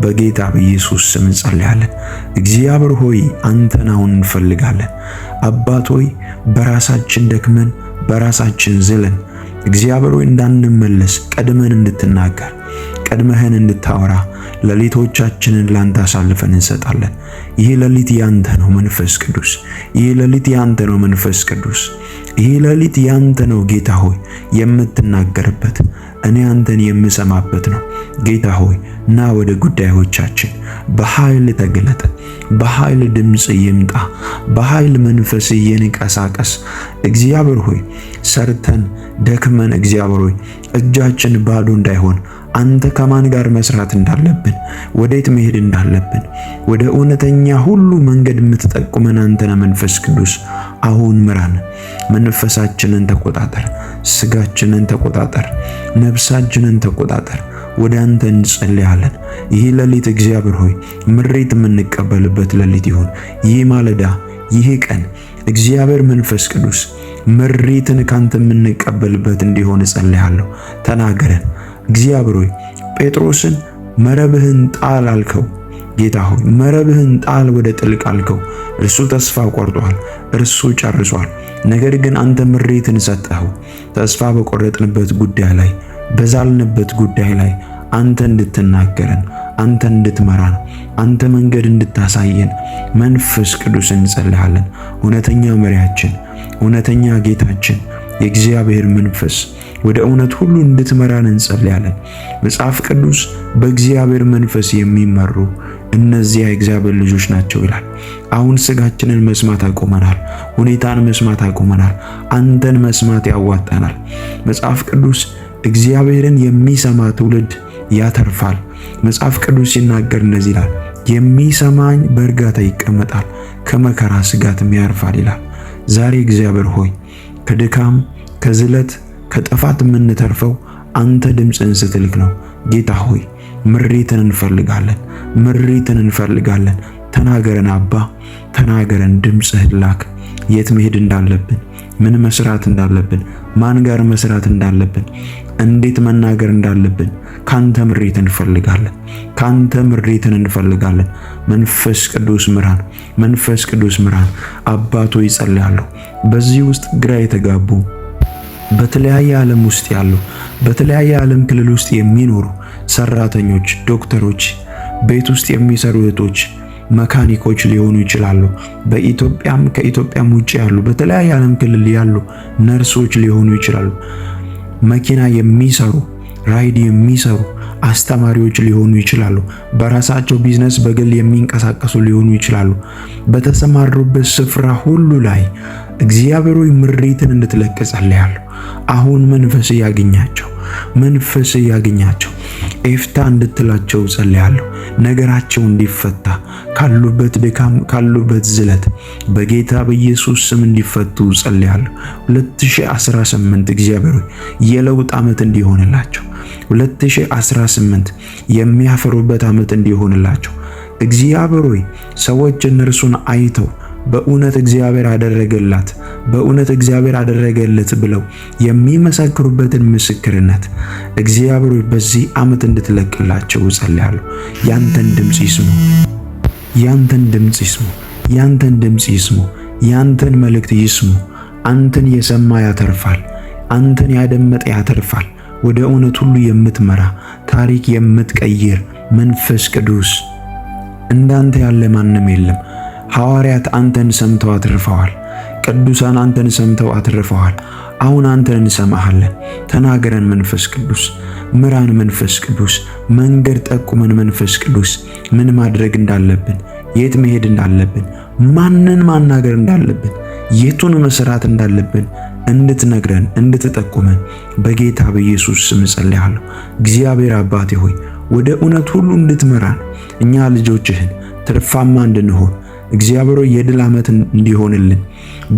በጌታ በኢየሱስ ስም እንጸልያለን። እግዚአብሔር ሆይ አንተን አሁን እንፈልጋለን። አባት ሆይ በራሳችን ደክመን በራሳችን ዝለን እግዚአብሔር ሆይ እንዳንመለስ ቀድመን እንድትናገር ቀድመህን እንድታወራ ሌሊቶቻችንን ላንተ አሳልፈን እንሰጣለን። ይህ ሌሊት ያንተ ነው መንፈስ ቅዱስ። ይህ ሌሊት ያንተ ነው መንፈስ ቅዱስ። ይህ ሌሊት ያንተ ነው ጌታ ሆይ የምትናገርበት እኔ አንተን የምሰማበት ነው። ጌታ ሆይ ና ወደ ጉዳዮቻችን በኃይል ተገለጠ። በኃይል ድምጽ ይምጣ። በኃይል መንፈስ ይንቀሳቀስ። እግዚአብሔር ሆይ ሰርተን ደክመን እግዚአብሔር ሆይ እጃችን ባዶ እንዳይሆን አንተ ከማን ጋር መስራት እንዳለብን ወዴት መሄድ እንዳለብን ወደ እውነተኛ ሁሉ መንገድ የምትጠቁመን አንተ ነህ መንፈስ ቅዱስ። አሁን ምራን። መንፈሳችንን ተቆጣጠር፣ ስጋችንን ተቆጣጠር፣ ነፍሳችንን ተቆጣጠር። ወደ አንተ እንጸልያለን። ይህ ሌሊት እግዚአብሔር ሆይ ምሪት የምንቀበልበት ሌሊት ይሁን። ይህ ማለዳ፣ ይህ ቀን እግዚአብሔር መንፈስ ቅዱስ ምሪትን ካንተ የምንቀበልበት እንዲሆን እጸልያለሁ። ተናገረን እግዚአብሔር ሆይ ጴጥሮስን መረብህን ጣል አልከው። ጌታ ሆይ መረብህን ጣል ወደ ጥልቅ አልከው። እርሱ ተስፋ ቆርጧል፣ እርሱ ጨርሷል። ነገር ግን አንተ ምሪትን ሰጠኸው። ተስፋ በቆረጥንበት ጉዳይ ላይ በዛልንበት ጉዳይ ላይ አንተ እንድትናገረን፣ አንተ እንድትመራን፣ አንተ መንገድ እንድታሳየን መንፈስ ቅዱስ እንጸልያለን። እውነተኛ መሪያችን፣ እውነተኛ ጌታችን የእግዚአብሔር መንፈስ ወደ እውነት ሁሉ እንድትመራን እንጸልያለን። መጽሐፍ ቅዱስ በእግዚአብሔር መንፈስ የሚመሩ እነዚያ የእግዚአብሔር ልጆች ናቸው ይላል። አሁን ስጋችንን መስማት አቆመናል። ሁኔታን መስማት አቆመናል። አንተን መስማት ያዋጣናል። መጽሐፍ ቅዱስ እግዚአብሔርን የሚሰማ ትውልድ ያተርፋል። መጽሐፍ ቅዱስ ሲናገር እንደዚህ ይላል፣ የሚሰማኝ በእርጋታ ይቀመጣል፣ ከመከራ ስጋትም ያርፋል ይላል። ዛሬ እግዚአብሔር ሆይ ከድካም ከዝለት ከጥፋት የምንተርፈው አንተ ድምፅን ስትልክ ነው። ጌታ ሆይ ምሪትን እንፈልጋለን፣ ምሪትን እንፈልጋለን። ተናገረን አባ፣ ተናገረን። ድምፅህን ላክ። የት መሄድ እንዳለብን፣ ምን መስራት እንዳለብን፣ ማን ጋር መስራት እንዳለብን፣ እንዴት መናገር እንዳለብን ካንተ ምሪትን እንፈልጋለን። ካንተ ምሪትን እንፈልጋለን። መንፈስ ቅዱስ ምራን፣ መንፈስ ቅዱስ ምራን። አባቶ ይጸልያለሁ። በዚህ ውስጥ ግራ የተጋቡ በተለያየ ዓለም ውስጥ ያሉ በተለያየ ዓለም ክልል ውስጥ የሚኖሩ ሰራተኞች፣ ዶክተሮች፣ ቤት ውስጥ የሚሰሩ እህቶች፣ መካኒኮች ሊሆኑ ይችላሉ። በኢትዮጵያም ከኢትዮጵያም ውጭ ያሉ በተለያየ ዓለም ክልል ያሉ ነርሶች ሊሆኑ ይችላሉ። መኪና የሚሰሩ ራይድ የሚሰሩ አስተማሪዎች ሊሆኑ ይችላሉ። በራሳቸው ቢዝነስ በግል የሚንቀሳቀሱ ሊሆኑ ይችላሉ። በተሰማሩበት ስፍራ ሁሉ ላይ እግዚአብሔር ሆይ ምሪትን እንድትለቅ ጸልያለሁ። አሁን መንፈስ ያገኛቸው። መንፈስ ያገኛቸው። ኤፍታ እንድትላቸው ጸልያለሁ። ነገራቸው እንዲፈታ ካሉበት ድካም ካሉበት ዝለት በጌታ በኢየሱስ ስም እንዲፈቱ ጸልያለሁ። 2018 እግዚአብሔር ሆይ የለውጥ ዓመት እንዲሆንላቸው 2018 የሚያፈሩበት ዓመት እንዲሆንላቸው እግዚአብሔር ሆይ ሰዎች እነርሱን አይተው በእውነት እግዚአብሔር አደረገላት በእውነት እግዚአብሔር አደረገለት ብለው የሚመሰክሩበትን ምስክርነት እግዚአብሔር ሆይ በዚህ ዓመት እንድትለቅላቸው ጸልያለሁ። ያንተን ድምጽ ይስሙ፣ ያንተን ድምጽ ይስሙ፣ ያንተን ድምጽ ይስሙ፣ ያንተን መልእክት ይስሙ። አንተን የሰማ ያተርፋል፣ አንተን ያደመጠ ያተርፋል። ወደ እውነት ሁሉ የምትመራ ታሪክ የምትቀይር መንፈስ ቅዱስ እንዳንተ ያለ ማንም የለም። ሐዋርያት አንተን ሰምተው አትርፈዋል። ቅዱሳን አንተን ሰምተው አትርፈዋል። አሁን አንተን እንሰማሃለን። ተናገረን መንፈስ ቅዱስ፣ ምራን መንፈስ ቅዱስ፣ መንገድ ጠቁመን መንፈስ ቅዱስ። ምን ማድረግ እንዳለብን፣ የት መሄድ እንዳለብን፣ ማንን ማናገር እንዳለብን፣ የቱን መስራት እንዳለብን እንድትነግረን እንድትጠቁመን በጌታ በኢየሱስ ስም ጸልያለሁ። እግዚአብሔር አባቴ ሆይ ወደ እውነት ሁሉ እንድትመራን እኛ ልጆችህን ትርፋማ እንድንሆን እግዚአብሔር ሆይ የድል ዓመት እንዲሆንልን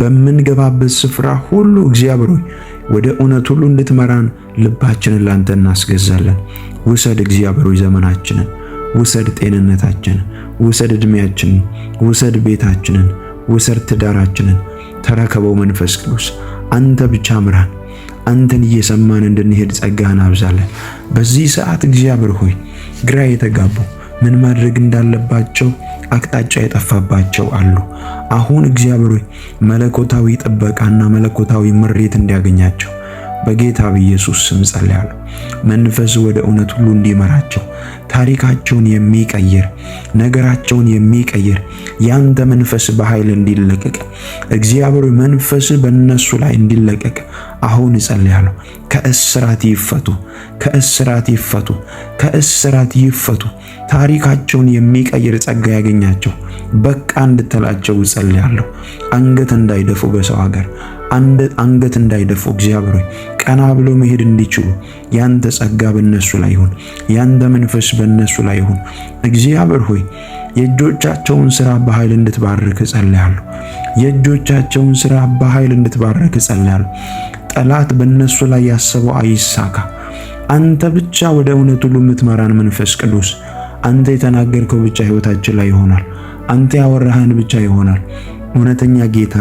በምንገባበት ስፍራ ሁሉ እግዚአብሔር ሆይ ወደ እውነት ሁሉ እንድትመራን ልባችንን ላንተ እናስገዛለን። ውሰድ እግዚአብሔር ሆይ ዘመናችንን፣ ውሰድ ጤንነታችንን፣ ውሰድ ዕድሜያችንን፣ ውሰድ ቤታችንን፣ ውሰድ ትዳራችንን። ተረከበው መንፈስ ቅዱስ። አንተ ብቻ ምራን። አንተን እየሰማን እንድንሄድ ጸጋህን አብዛለን። በዚህ ሰዓት እግዚአብሔር ሆይ ግራ የተጋቡ ምን ማድረግ እንዳለባቸው አቅጣጫ የጠፋባቸው አሉ። አሁን እግዚአብሔር ሆይ መለኮታዊ ጥበቃና መለኮታዊ ምሪት እንዲያገኛቸው በጌታ በኢየሱስ ስም ጸልያለሁ። መንፈስ ወደ እውነት ሁሉ እንዲመራቸው ታሪካቸውን የሚቀይር ነገራቸውን የሚቀይር ያንተ መንፈስ በኃይል እንዲለቀቅ እግዚአብሔር መንፈስ በእነሱ ላይ እንዲለቀቅ አሁን ጸልያለሁ። ከእስራት ይፈቱ፣ ከእስራት ይፈቱ፣ ከእስራት ይፈቱ። ታሪካቸውን የሚቀይር ጸጋ ያገኛቸው። በቃ እንድትላቸው ጸልያለሁ። አንገት እንዳይደፉ በሰው ሀገር አንገት እንዳይደፉ እግዚአብሔር ሆይ ቀና ብለው መሄድ እንዲችሉ ያንተ ጸጋ በእነሱ ላይ ይሁን፣ ያንተ መንፈስ በእነሱ ላይ ይሁን። እግዚአብሔር ሆይ የእጆቻቸውን ሥራ በኃይል እንድትባርክ ጸልያለሁ። የእጆቻቸውን ሥራ በኃይል እንድትባርክ ጸልያለሁ። ጠላት በእነሱ ላይ ያሰበው አይሳካ። አንተ ብቻ ወደ እውነት ሁሉ የምትመራን መንፈስ ቅዱስ አንተ የተናገርከው ብቻ ሕይወታችን ላይ ይሆናል። አንተ ያወራህን ብቻ ይሆናል። እውነተኛ ጌታ፣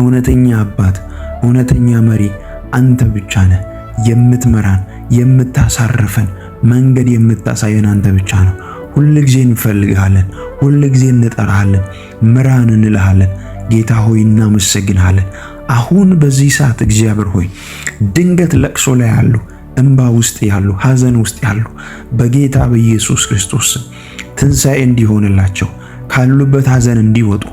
እውነተኛ አባት፣ እውነተኛ መሪ አንተ ብቻ ነህ። የምትመራን የምታሳርፈን መንገድ የምታሳየን አንተ ብቻ ነው። ሁል ጊዜ እንፈልግሃለን፣ ሁል ጊዜ እንጠራሃለን፣ ምራን እንልሃለን። ጌታ ሆይ እናመሰግንሃለን። አሁን በዚህ ሰዓት እግዚአብሔር ሆይ ድንገት ለቅሶ ላይ ያሉ፣ እንባ ውስጥ ያሉ፣ ሐዘን ውስጥ ያሉ በጌታ በኢየሱስ ክርስቶስ ትንሣኤ እንዲሆንላቸው ካሉበት ሐዘን እንዲወጡ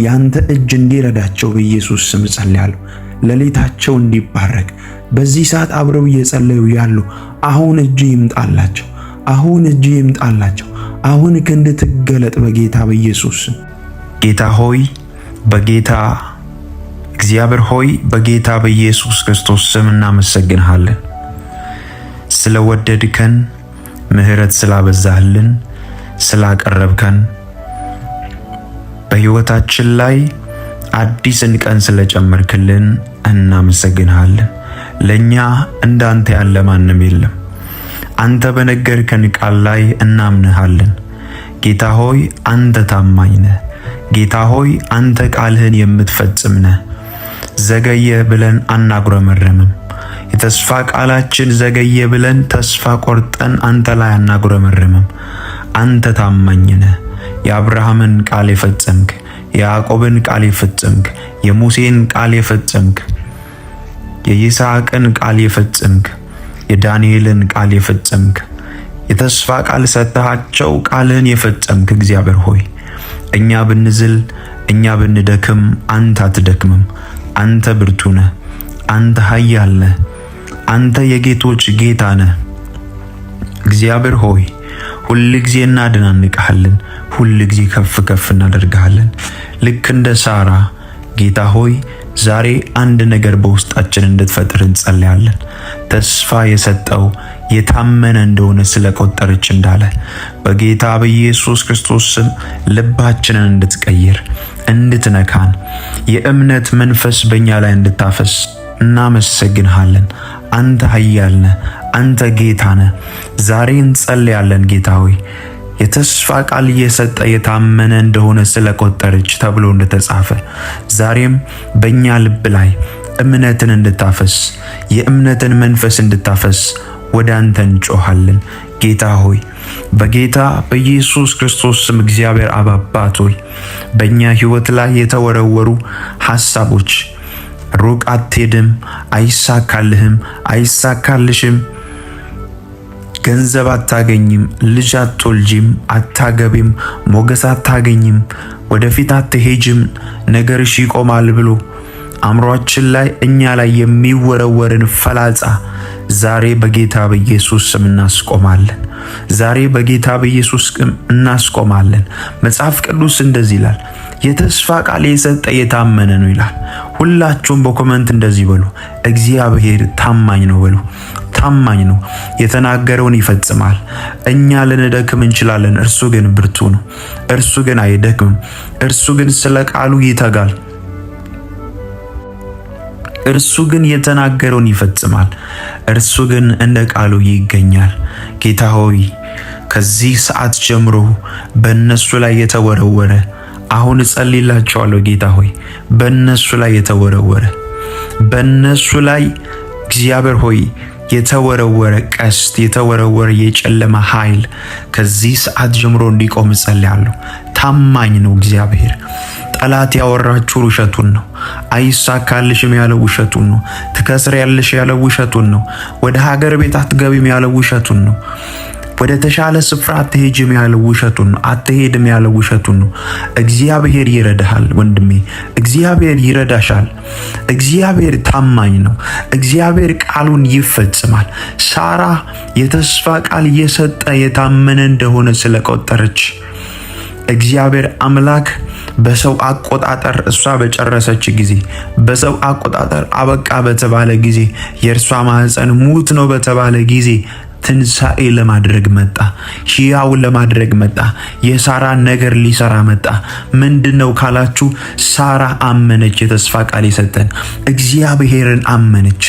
ያንተ እጅ እንዲረዳቸው በኢየሱስ ስም ጸልያለሁ። ሌሊታቸው እንዲባረክ በዚህ ሰዓት አብረው እየጸለዩ ያሉ አሁን እጅ ይምጣላቸው፣ አሁን እጅ ይምጣላቸው። አሁን ክንድ ትገለጥ በጌታ በኢየሱስ ስም። ጌታ ሆይ በጌታ እግዚአብሔር ሆይ በጌታ በኢየሱስ ክርስቶስ ስም እናመሰግንሃለን። ስለወደድከን፣ ምሕረት ስላበዛህልን፣ ስላቀረብከን፣ በሕይወታችን ላይ አዲስን ቀን ስለጨመርክልን እናመሰግንሃለን። ለኛ እንዳንተ ያለ ማንም የለም። አንተ በነገርከን ቃል ላይ እናምንሃለን። ጌታ ሆይ አንተ ታማኝ ነህ። ጌታ ሆይ አንተ ቃልህን የምትፈጽም ነህ። ዘገየ ብለን አናጉረመረምም። የተስፋ ቃላችን ዘገየ ብለን ተስፋ ቆርጠን አንተ ላይ አናጉረመረምም። አንተ ታማኝ ነህ። የአብርሃምን ቃል የፈጸምክ፣ የያዕቆብን ቃል የፈጸምክ፣ የሙሴን ቃል የፈጸምክ፣ የይስሐቅን ቃል የፈጸምክ፣ የዳንኤልን ቃል የፈጸምክ፣ የተስፋ ቃል ሰጥተሃቸው ቃልህን የፈጸምክ እግዚአብሔር ሆይ እኛ ብንዝል እኛ ብንደክም አንተ አትደክምም። አንተ ብርቱ ነህ። አንተ ኃያል ነህ። አንተ የጌቶች ጌታ ነህ። እግዚአብሔር ሆይ ሁል ጊዜ እናድናንቅሃለን። ሁል ጊዜ ከፍ ከፍ እናደርግሃለን። ልክ እንደ ሳራ ጌታ ሆይ ዛሬ አንድ ነገር በውስጣችን እንድትፈጥር እንጸልያለን። ተስፋ የሰጠው የታመነ እንደሆነ ስለቆጠረች እንዳለ በጌታ በኢየሱስ ክርስቶስ ስም ልባችንን እንድትቀይር እንድትነካን የእምነት መንፈስ በእኛ ላይ እንድታፈስ እናመሰግንሃለን። አንተ ኃያል ነህ፣ አንተ ጌታ ነህ። ዛሬ እንጸልያለን ጌታ ሆይ የተስፋ ቃል እየሰጠ የታመነ እንደሆነ ስለቆጠረች ተብሎ እንደተጻፈ ዛሬም በእኛ ልብ ላይ እምነትን እንድታፈስ የእምነትን መንፈስ እንድታፈስ ወደ አንተ እንጮሃለን። ጌታ ሆይ በጌታ በኢየሱስ ክርስቶስ ስም እግዚአብሔር አብ አባት ሆይ በእኛ ሕይወት ላይ የተወረወሩ ሐሳቦች ሩቅ አትሄድም፣ አይሳካልህም፣ አይሳካልሽም፣ ገንዘብ አታገኝም፣ ልጅ አትወልጂም፣ አታገቢም፣ ሞገስ አታገኝም፣ ወደፊት አትሄጅም፣ ነገርሽ ይቆማል ብሎ አእምሯችን ላይ እኛ ላይ የሚወረወርን ፈላጻ ዛሬ በጌታ በኢየሱስ ስም እናስቆማለን። ዛሬ በጌታ በኢየሱስ ስም እናስቆማለን። መጽሐፍ ቅዱስ እንደዚህ ይላል፣ የተስፋ ቃል የሰጠ የታመነ ነው ይላል። ሁላችሁም በኮመንት እንደዚህ በሉ፣ እግዚአብሔር ታማኝ ነው በሉ። ታማኝ ነው፣ የተናገረውን ይፈጽማል። እኛ ልንደክም እንችላለን፣ እርሱ ግን ብርቱ ነው። እርሱ ግን አይደክምም። እርሱ ግን ስለ ቃሉ ይተጋል። እርሱ ግን የተናገረውን ይፈጽማል። እርሱ ግን እንደ ቃሉ ይገኛል። ጌታ ሆይ ከዚህ ሰዓት ጀምሮ በእነሱ ላይ የተወረወረ አሁን እጸልይላቸዋለሁ። ጌታ ሆይ በእነሱ ላይ በእነሱ ላይ እግዚአብሔር ሆይ የተወረወረ ቀስት የተወረወረ የጨለማ ኃይል ከዚህ ሰዓት ጀምሮ እንዲቆም እጸልያለሁ። ታማኝ ነው እግዚአብሔር። ጠላት ያወራችሁ ውሸቱን ነው። አይሳካልሽም ያለው ውሸቱን ነው። ትከስሪያለሽ ያለው ውሸቱን ነው። ወደ ሀገር ቤት አትገቢም ያለው ውሸቱን ነው። ወደ ተሻለ ስፍራ አትሄጅም ያለው ውሸቱን ነው። አትሄድም ያለው ውሸቱን ነው። እግዚአብሔር ይረዳሃል ወንድሜ፣ እግዚአብሔር ይረዳሻል። እግዚአብሔር ታማኝ ነው። እግዚአብሔር ቃሉን ይፈጽማል። ሳራ የተስፋ ቃል እየሰጠ የታመነ እንደሆነ ስለቆጠረች እግዚአብሔር አምላክ በሰው አቆጣጠር እሷ በጨረሰች ጊዜ በሰው አቆጣጠር አበቃ በተባለ ጊዜ የእርሷ ማህፀን ሙት ነው በተባለ ጊዜ ትንሣኤ ለማድረግ መጣ። ሕያው ለማድረግ መጣ። የሳራን ነገር ሊሰራ መጣ። ምንድነው ካላችሁ ሳራ አመነች። የተስፋ ቃል የሰጠን እግዚአብሔርን አመነች።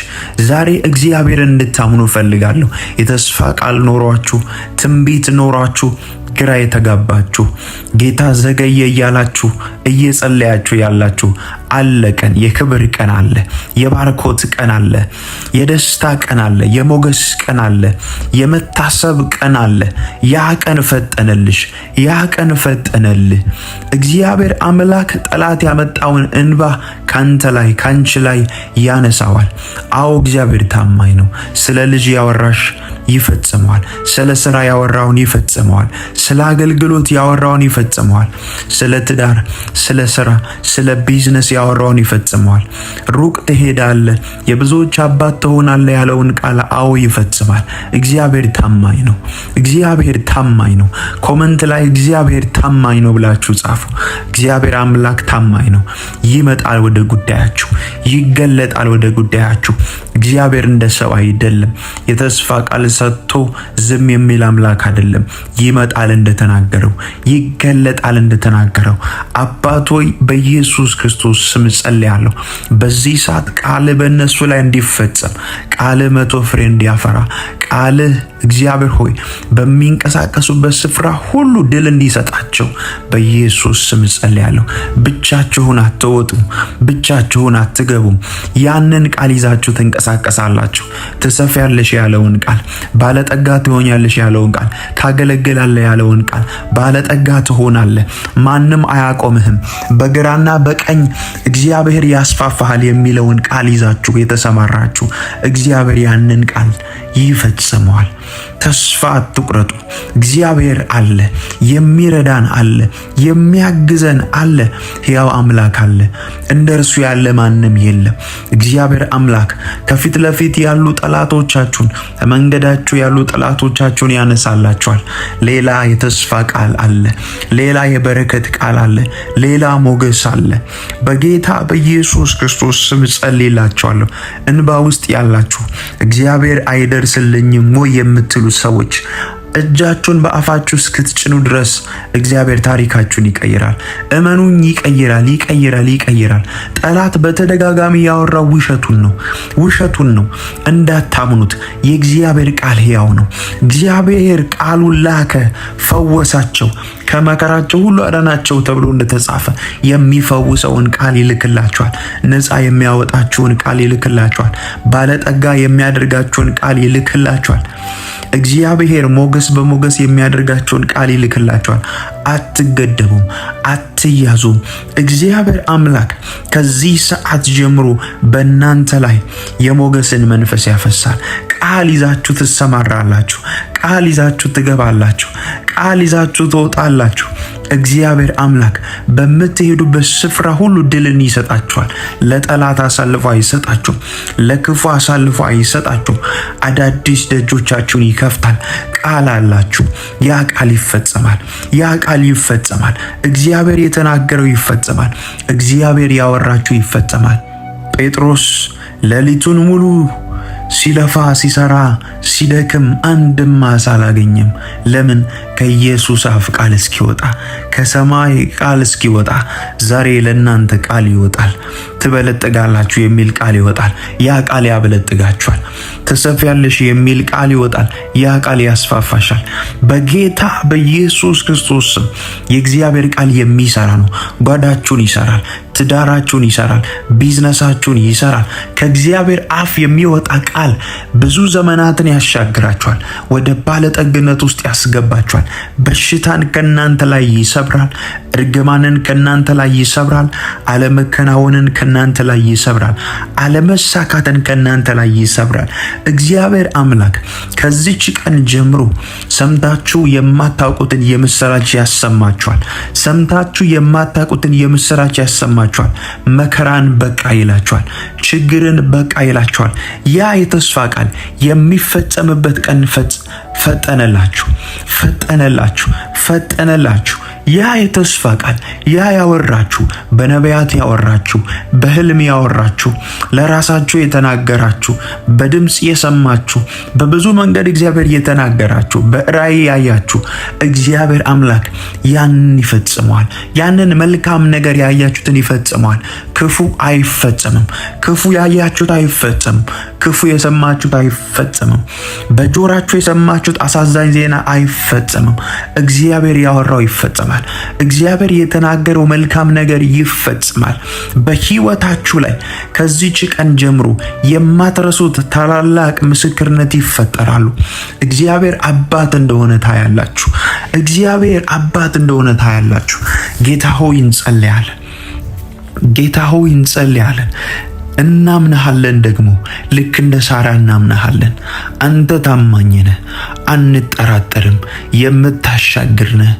ዛሬ እግዚአብሔርን እንድታምኑ ፈልጋለሁ። የተስፋ ቃል ኖሯችሁ ትንቢት ኖሯችሁ ግራ የተጋባችሁ ጌታ ዘገየ እያላችሁ እየጸለያችሁ ያላችሁ አለ ቀን፣ የክብር ቀን አለ፣ የባርኮት ቀን አለ፣ የደስታ ቀን አለ፣ የሞገስ ቀን አለ፣ የመታሰብ ቀን አለ። ያ ቀን ፈጠነልሽ፣ ያ ቀን ፈጠነልህ። እግዚአብሔር አምላክ ጠላት ያመጣውን እንባ ካንተ ላይ ካንቺ ላይ ያነሳዋል። አዎ እግዚአብሔር ታማኝ ነው። ስለ ልጅ ያወራሽ ይፈጽመዋል። ስለ ስራ ያወራውን ይፈጽመዋል። ስለ አገልግሎት ያወራውን ይፈጽመዋል። ስለ ትዳር፣ ስለ ስራ፣ ስለ ቢዝነስ ያወራውን ይፈጽመዋል። ሩቅ ትሄዳለህ፣ የብዙዎች አባት ትሆናለህ ያለውን ቃል አዎ ይፈጽማል። እግዚአብሔር ታማኝ ነው። እግዚአብሔር ታማኝ ነው። ኮመንት ላይ እግዚአብሔር ታማኝ ነው ብላችሁ ጻፉ። እግዚአብሔር አምላክ ታማኝ ነው። ይመጣል ወደ ጉዳያችሁ፣ ይገለጣል ወደ ጉዳያችሁ። እግዚአብሔር እንደ ሰው አይደለም። የተስፋ ቃል ሰጥቶ ዝም የሚል አምላክ አይደለም። ይመጣል እንደተናገረው፣ ይገለጣል እንደተናገረው። አባት ሆይ በኢየሱስ ክርስቶስ ስም ጸልያለሁ። በዚህ ሰዓት ቃል በእነሱ ላይ እንዲፈጸም፣ ቃል 100 ፍሬ እንዲያፈራ፣ ቃል እግዚአብሔር ሆይ በሚንቀሳቀሱበት ስፍራ ሁሉ ድል እንዲሰጣቸው በኢየሱስ ስም ጸልያለሁ። ብቻችሁን አትወጡም፣ ብቻችሁን አትገቡም። ያንን ቃል ይዛችሁ ትንቀሳቀሳላችሁ። ትሰፊያለሽ ያለውን ቃል፣ ባለጠጋ ትሆኛለሽ ያለውን ቃል፣ ታገለግላለህ ያለውን ቃል፣ ባለጠጋ ትሆናለህ፣ ማንም አያቆምህም፣ በግራና በቀኝ እግዚአብሔር ያስፋፋሃል የሚለውን ቃል ይዛችሁ የተሰማራችሁ እግዚአብሔር ያንን ቃል ይፈጽመዋል። ተስፋ አትቁረጡ። እግዚአብሔር አለ፣ የሚረዳን አለ፣ የሚያግዘን አለ፣ ሕያው አምላክ አለ። እንደ እርሱ ያለ ማንም የለም። እግዚአብሔር አምላክ ከፊት ለፊት ያሉ ጠላቶቻችሁን፣ ከመንገዳችሁ ያሉ ጠላቶቻችሁን ያነሳላችኋል። ሌላ የተስፋ ቃል አለ፣ ሌላ የበረከት ቃል አለ፣ ሌላ ሞገስ አለ። በጌታ በኢየሱስ ክርስቶስ ስም ጸልይላችኋለሁ። እንባ ውስጥ ያላችሁ እግዚአብሔር አይደርስልኝም ወይ የምትሉ ሰዎች እጃችሁን በአፋችሁ እስክትጭኑ ድረስ እግዚአብሔር ታሪካችሁን ይቀይራል። እመኑኝ፣ ይቀይራል። ጠላት በተደጋጋሚ ያወራው ውሸቱን ነው። እንዳታምኑት። የእግዚአብሔር ቃል ሕያው ነው። እግዚአብሔር ቃሉን ላከ፣ ፈወሳቸው፣ ከመከራቸው ሁሉ አዳናቸው ተብሎ እንደተጻፈ የሚፈውሰውን ቃል ይልክላችኋል። ነፃ የሚያወጣችሁን ቃል ይልክላችኋል። ባለጠጋ የሚያደርጋችሁን ቃል ይልክላችኋል። እግዚአብሔር ሞገስ በሞገስ የሚያደርጋቸውን ቃል ይልክላቸዋል። አትገደቡም፣ አትያዙም። እግዚአብሔር አምላክ ከዚህ ሰዓት ጀምሮ በእናንተ ላይ የሞገስን መንፈስ ያፈሳል። ቃል ይዛችሁ ትሰማራላችሁ። ቃል ይዛችሁ ትገባላችሁ። ቃል ይዛችሁ ትወጣላችሁ። እግዚአብሔር አምላክ በምትሄዱበት ስፍራ ሁሉ ድልን ይሰጣችኋል። ለጠላት አሳልፎ አይሰጣችሁም። ለክፉ አሳልፎ አይሰጣችሁም። አዳዲስ ደጆቻችሁን ይከፍታል። ቃል አላችሁ። ያ ቃል ይፈጸማል። እግዚአብሔር የተናገረው ይፈጸማል። እግዚአብሔር ያወራችሁ ይፈጸማል። ጴጥሮስ ሌሊቱን ሙሉ ሲለፋ ሲሰራ ሲደክም አንድም ዓሣ አላገኘም። ለምን? ከኢየሱስ አፍ ቃል እስኪወጣ፣ ከሰማይ ቃል እስኪወጣ። ዛሬ ለእናንተ ቃል ይወጣል። ትበለጥጋላችሁ የሚል ቃል ይወጣል። ያ ቃል ያበለጥጋችኋል። ትሰፊያለሽ የሚል ቃል ይወጣል። ያ ቃል ያስፋፋሻል። በጌታ በኢየሱስ ክርስቶስ ስም የእግዚአብሔር ቃል የሚሰራ ነው። ጓዳችሁን ይሰራል። ትዳራችሁን ይሰራል። ቢዝነሳችሁን ይሰራል። ከእግዚአብሔር አፍ የሚወጣ ቃል ብዙ ዘመናትን ያሻግራችኋል። ወደ ባለጠግነት ውስጥ ያስገባችኋል። በሽታን ከናንተ ላይ ይሰብራል። እርግማንን ከናንተ ላይ ይሰብራል። አለመከናወንን ከናንተ ላይ ይሰብራል። አለመሳካትን ከናንተ ላይ ይሰብራል። እግዚአብሔር አምላክ ከዚች ቀን ጀምሮ ሰምታችሁ የማታውቁትን የምስራች ያሰማችኋል። ሰምታችሁ የማታውቁትን የምስራች ያሰማችኋል። መከራን በቃ ይላችኋል። ችግርን በቃ ይላችኋል። ያ የተስፋ ቃል የሚፈጸምበት ቀን ፈጠነላችሁ። ያ የተስፋ ቃል ያ ያወራችሁ፣ በነቢያት ያወራችሁ፣ በህልም ያወራችሁ፣ ለራሳችሁ የተናገራችሁ፣ በድምጽ የሰማችሁ፣ በብዙ መንገድ እግዚአብሔር የተናገራችሁ፣ በራእይ ያያችሁ እግዚአብሔር አምላክ ያንን ይፈጽመዋል። ያንን መልካም ነገር ያያችሁትን ይፈጽመዋል። ክፉ አይፈጸምም። ክፉ ያያችሁት አይፈጸምም። ክፉ የሰማችሁት አይፈጸምም። በጆራችሁ የሰማችሁት አሳዛኝ ዜና አይፈጸምም። እግዚአብሔር ያወራው ይፈጸማል። እግዚአብሔር የተናገረው መልካም ነገር ይፈጸማል። በህይወታችሁ ላይ ከዚህች ቀን ጀምሮ የማትረሱት ታላላቅ ምስክርነት ይፈጠራሉ። እግዚአብሔር አባት እንደሆነ ታያላችሁ። ጌታ ሆይ እንጸልያለን። እናምናሃለን። ደግሞ ልክ እንደ ሳራ እናምናሃለን። አንተ ታማኝ ነህ፣ አንጠራጠርም። የምታሻግር ነህ፣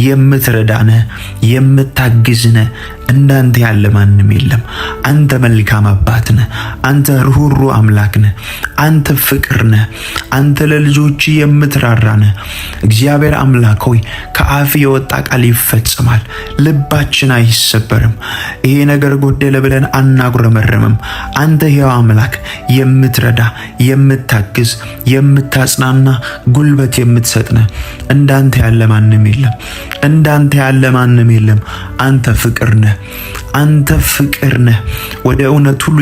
የምትረዳ ነህ፣ የምታግዝ ነህ። እንዳንተ ያለ ማንም የለም። አንተ መልካም አባት ነህ። አንተ ርኅሩህ አምላክ ነህ። አንተ ፍቅር ነህ። አንተ ለልጆች የምትራራ ነህ። እግዚአብሔር አምላክ ሆይ ከአፍ የወጣ ቃል ይፈጸማል። ልባችን አይሰበርም። ይሄ ነገር ጎደለ ብለን አናጉረመረምም። አንተ ሕያው አምላክ የምትረዳ፣ የምታግዝ፣ የምታጽናና፣ ጉልበት የምትሰጥ ነህ። እንዳንተ ያለ ማንም የለም። አንተ ፍቅር ነህ። ወደ እውነት ሁሉ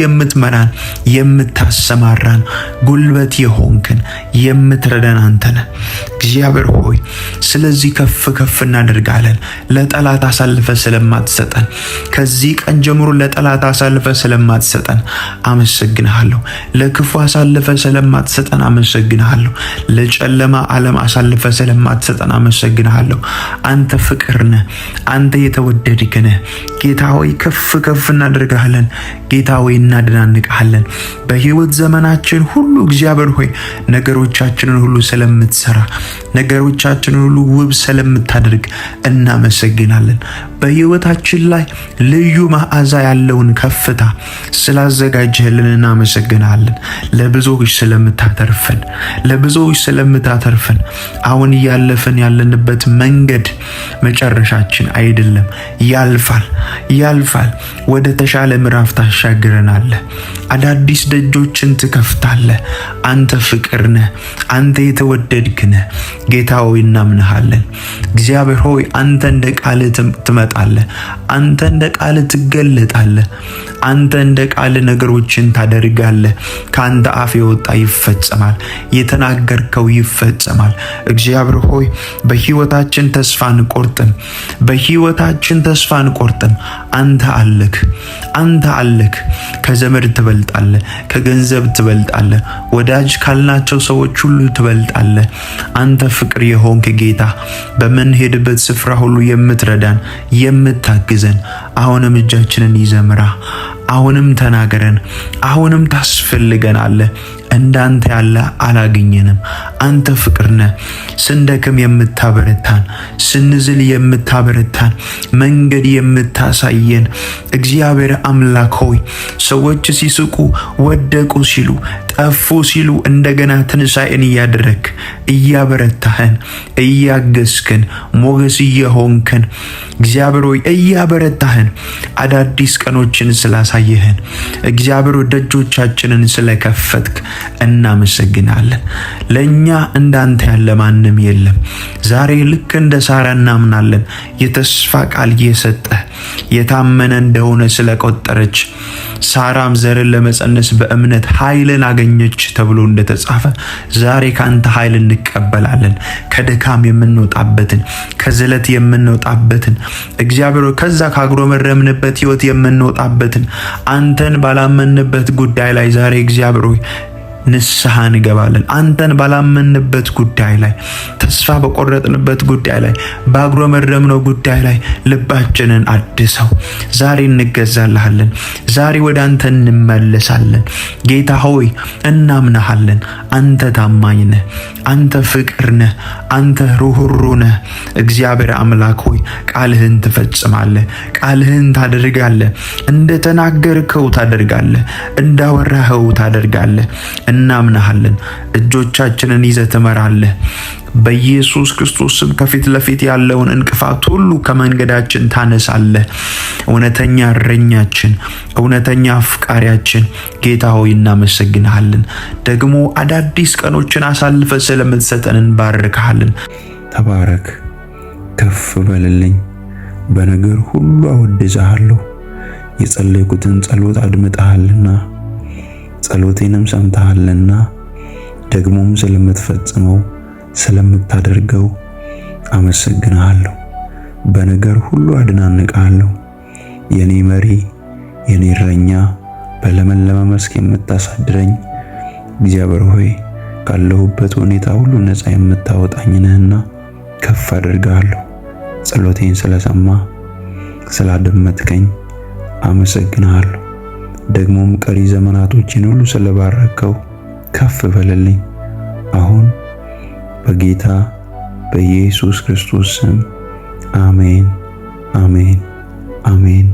የምትመራን፣ የምታሰማራን፣ ጉልበት የሆንክን የምትረዳን አንተ ነህ። እግዚአብሔር ሆይ ስለዚህ ከፍ እናደርጋለን። ለጠላት አሳልፈ ስለማትሰጠን፣ ከዚህ ቀን ጀምሮ ለጠላት አሳልፈ ስለማትሰጠን አመሰግንሃለሁ። ለክፉ አሳልፈ ስለማትሰጠን አመሰግንሃለሁ። ለጨለማ ዓለም አሳልፈ ስለማትሰጠን አመሰግንሃለሁ። አንተ ፍቅር ነህ። አንተ የተወደድክ ነህ። ጌታ ሆይ ከፍ ከፍ እናደርግሃለን። ጌታ ሆይ እናድናንቅሃለን። በህይወት ዘመናችን ሁሉ እግዚአብሔር ሆይ ነገሮቻችንን ሁሉ ስለምትሰራ፣ ነገሮቻችንን ሁሉ ውብ ስለምታደርግ እናመሰግናለን። በህይወታችን ላይ ልዩ መዓዛ ያለውን ከፍታ ስላዘጋጀህልን እናመሰግናለን። ለብዙዎች ስለምታተርፈን፣ ለብዙዎች ስለምታተርፈን አሁን እያለፈን ያለንበት መንገድ መጨረሻችን አይደለም፣ ያልፋል። ወደ ተሻለ ምዕራፍ ታሻግረናለህ። አዳዲስ ደጆችን ትከፍታለህ። አንተ ፍቅር ነህ። አንተ የተወደድክ ነህ። ጌታ ሆይ እናምንሃለን። እግዚአብሔር ሆይ አንተ እንደ ቃልህ ትመጣለህ። አንተ እንደ ቃልህ ትገለጣለህ። አንተ እንደ ቃልህ ነገሮችን ታደርጋለህ። ከአንተ አፍ የወጣ ይፈጸማል። የተናገርከው ይፈጸማል። እግዚአብሔር ሆይ በህይወታችን ተስፋ አንቆርጥም። ተስፋ አንቆርጥም። አንተ አለክ። ከዘመድ ትበልጣለህ። ከገንዘብ ትበልጣለህ። ወዳጅ ካልናቸው ሰዎች ሁሉ ትበልጣለህ። አንተ ፍቅር የሆንክ ጌታ፣ በምንሄድበት ስፍራ ሁሉ የምትረዳን የምታግዘን፣ አሁንም እጃችንን ይዘምራ። አሁንም ተናገረን። አሁንም ታስፈልገናለህ። እንዳንተ ያለ አላገኘንም። አንተ ፍቅር ነህ። ስንደክም የምታበረታን፣ ስንዝል የምታበረታን፣ መንገድ የምታሳየን እግዚአብሔር አምላክ ሆይ ሰዎች ሲስቁ፣ ወደቁ ሲሉ፣ ጠፉ ሲሉ እንደገና ትንሣኤን እያደረክ እያበረታህን፣ እያገዝከን፣ ሞገስ እየሆንከን እግዚአብሔር ሆይ እያበረታህን፣ አዳዲስ ቀኖችን ስላሳየህን እግዚአብሔር ደጆቻችንን ስለከፈትክ እናመሰግናለን። ለኛ እንዳንተ ያለ ማንም የለም። ዛሬ ልክ እንደ ሳራ እናምናለን። የተስፋ ቃል እየሰጠህ የታመነ እንደሆነ ስለቆጠረች ሳራም ዘርን ለመጸነስ በእምነት ኃይልን አገኘች ተብሎ እንደተጻፈ ዛሬ ካንተ ኃይል እንቀበላለን። ከድካም የምንወጣበትን፣ ከዝለት የምንወጣበትን እግዚአብሔር ከዛ ካጉረመረምንበት ህይወት የምንወጣበትን አንተን ባላመንበት ጉዳይ ላይ ዛሬ እግዚአብሔር ንስሐ እንገባለን። አንተን ባላመንበት ጉዳይ ላይ፣ ተስፋ በቆረጥንበት ጉዳይ ላይ፣ ባጉረመረምነው ጉዳይ ላይ ልባችንን አድሰው ዛሬ እንገዛልሃለን። ዛሬ ወደ አንተ እንመለሳለን። ጌታ ሆይ እናምናሃለን። አንተ ታማኝ ነህ። አንተ ፍቅር ነህ። አንተ ሩህሩህ ነህ። እግዚአብሔር አምላክ ሆይ ቃልህን ትፈጽማለህ። ቃልህን ታደርጋለህ። እንደተናገርከው ታደርጋለህ። እንዳወራኸው ታደርጋለህ። እናምናሃለን። እጆቻችንን ይዘህ ትመራለህ። በኢየሱስ ክርስቶስ ስም ከፊት ለፊት ያለውን እንቅፋት ሁሉ ከመንገዳችን ታነሳለህ። እውነተኛ እረኛችን፣ እውነተኛ አፍቃሪያችን ጌታ ሆይ እናመሰግንሃለን። ደግሞ አዳዲስ ቀኖችን አሳልፈ ስለምትሰጠን እንባርክሃለን። ተባረክ፣ ከፍ በልልኝ። በነገር ሁሉ አወድዝሃለሁ። የጸለይኩትን ጸሎት አድምጠሃልና ጸሎቴንም ሰምተሃልና ደግሞም ስለምትፈጽመው ስለምታደርገው አመሰግንሃለሁ። በነገር ሁሉ አድናንቅሃለሁ። የኔ መሪ፣ የኔ እረኛ፣ በለመለመ መስክ የምታሳድረኝ እግዚአብሔር ሆይ ካለሁበት ሁኔታ ሁሉ ነፃ የምታወጣኝ ነህና ከፍ አደርግሃለሁ። ጸሎቴን ስለሰማ ስላደመጥከኝ አመሰግንሃለሁ። ደግሞም ቀሪ ዘመናቶችን ሁሉ ስለባረከው ከፍ በልልኝ። አሁን በጌታ በኢየሱስ ክርስቶስ ስም አሜን፣ አሜን፣ አሜን።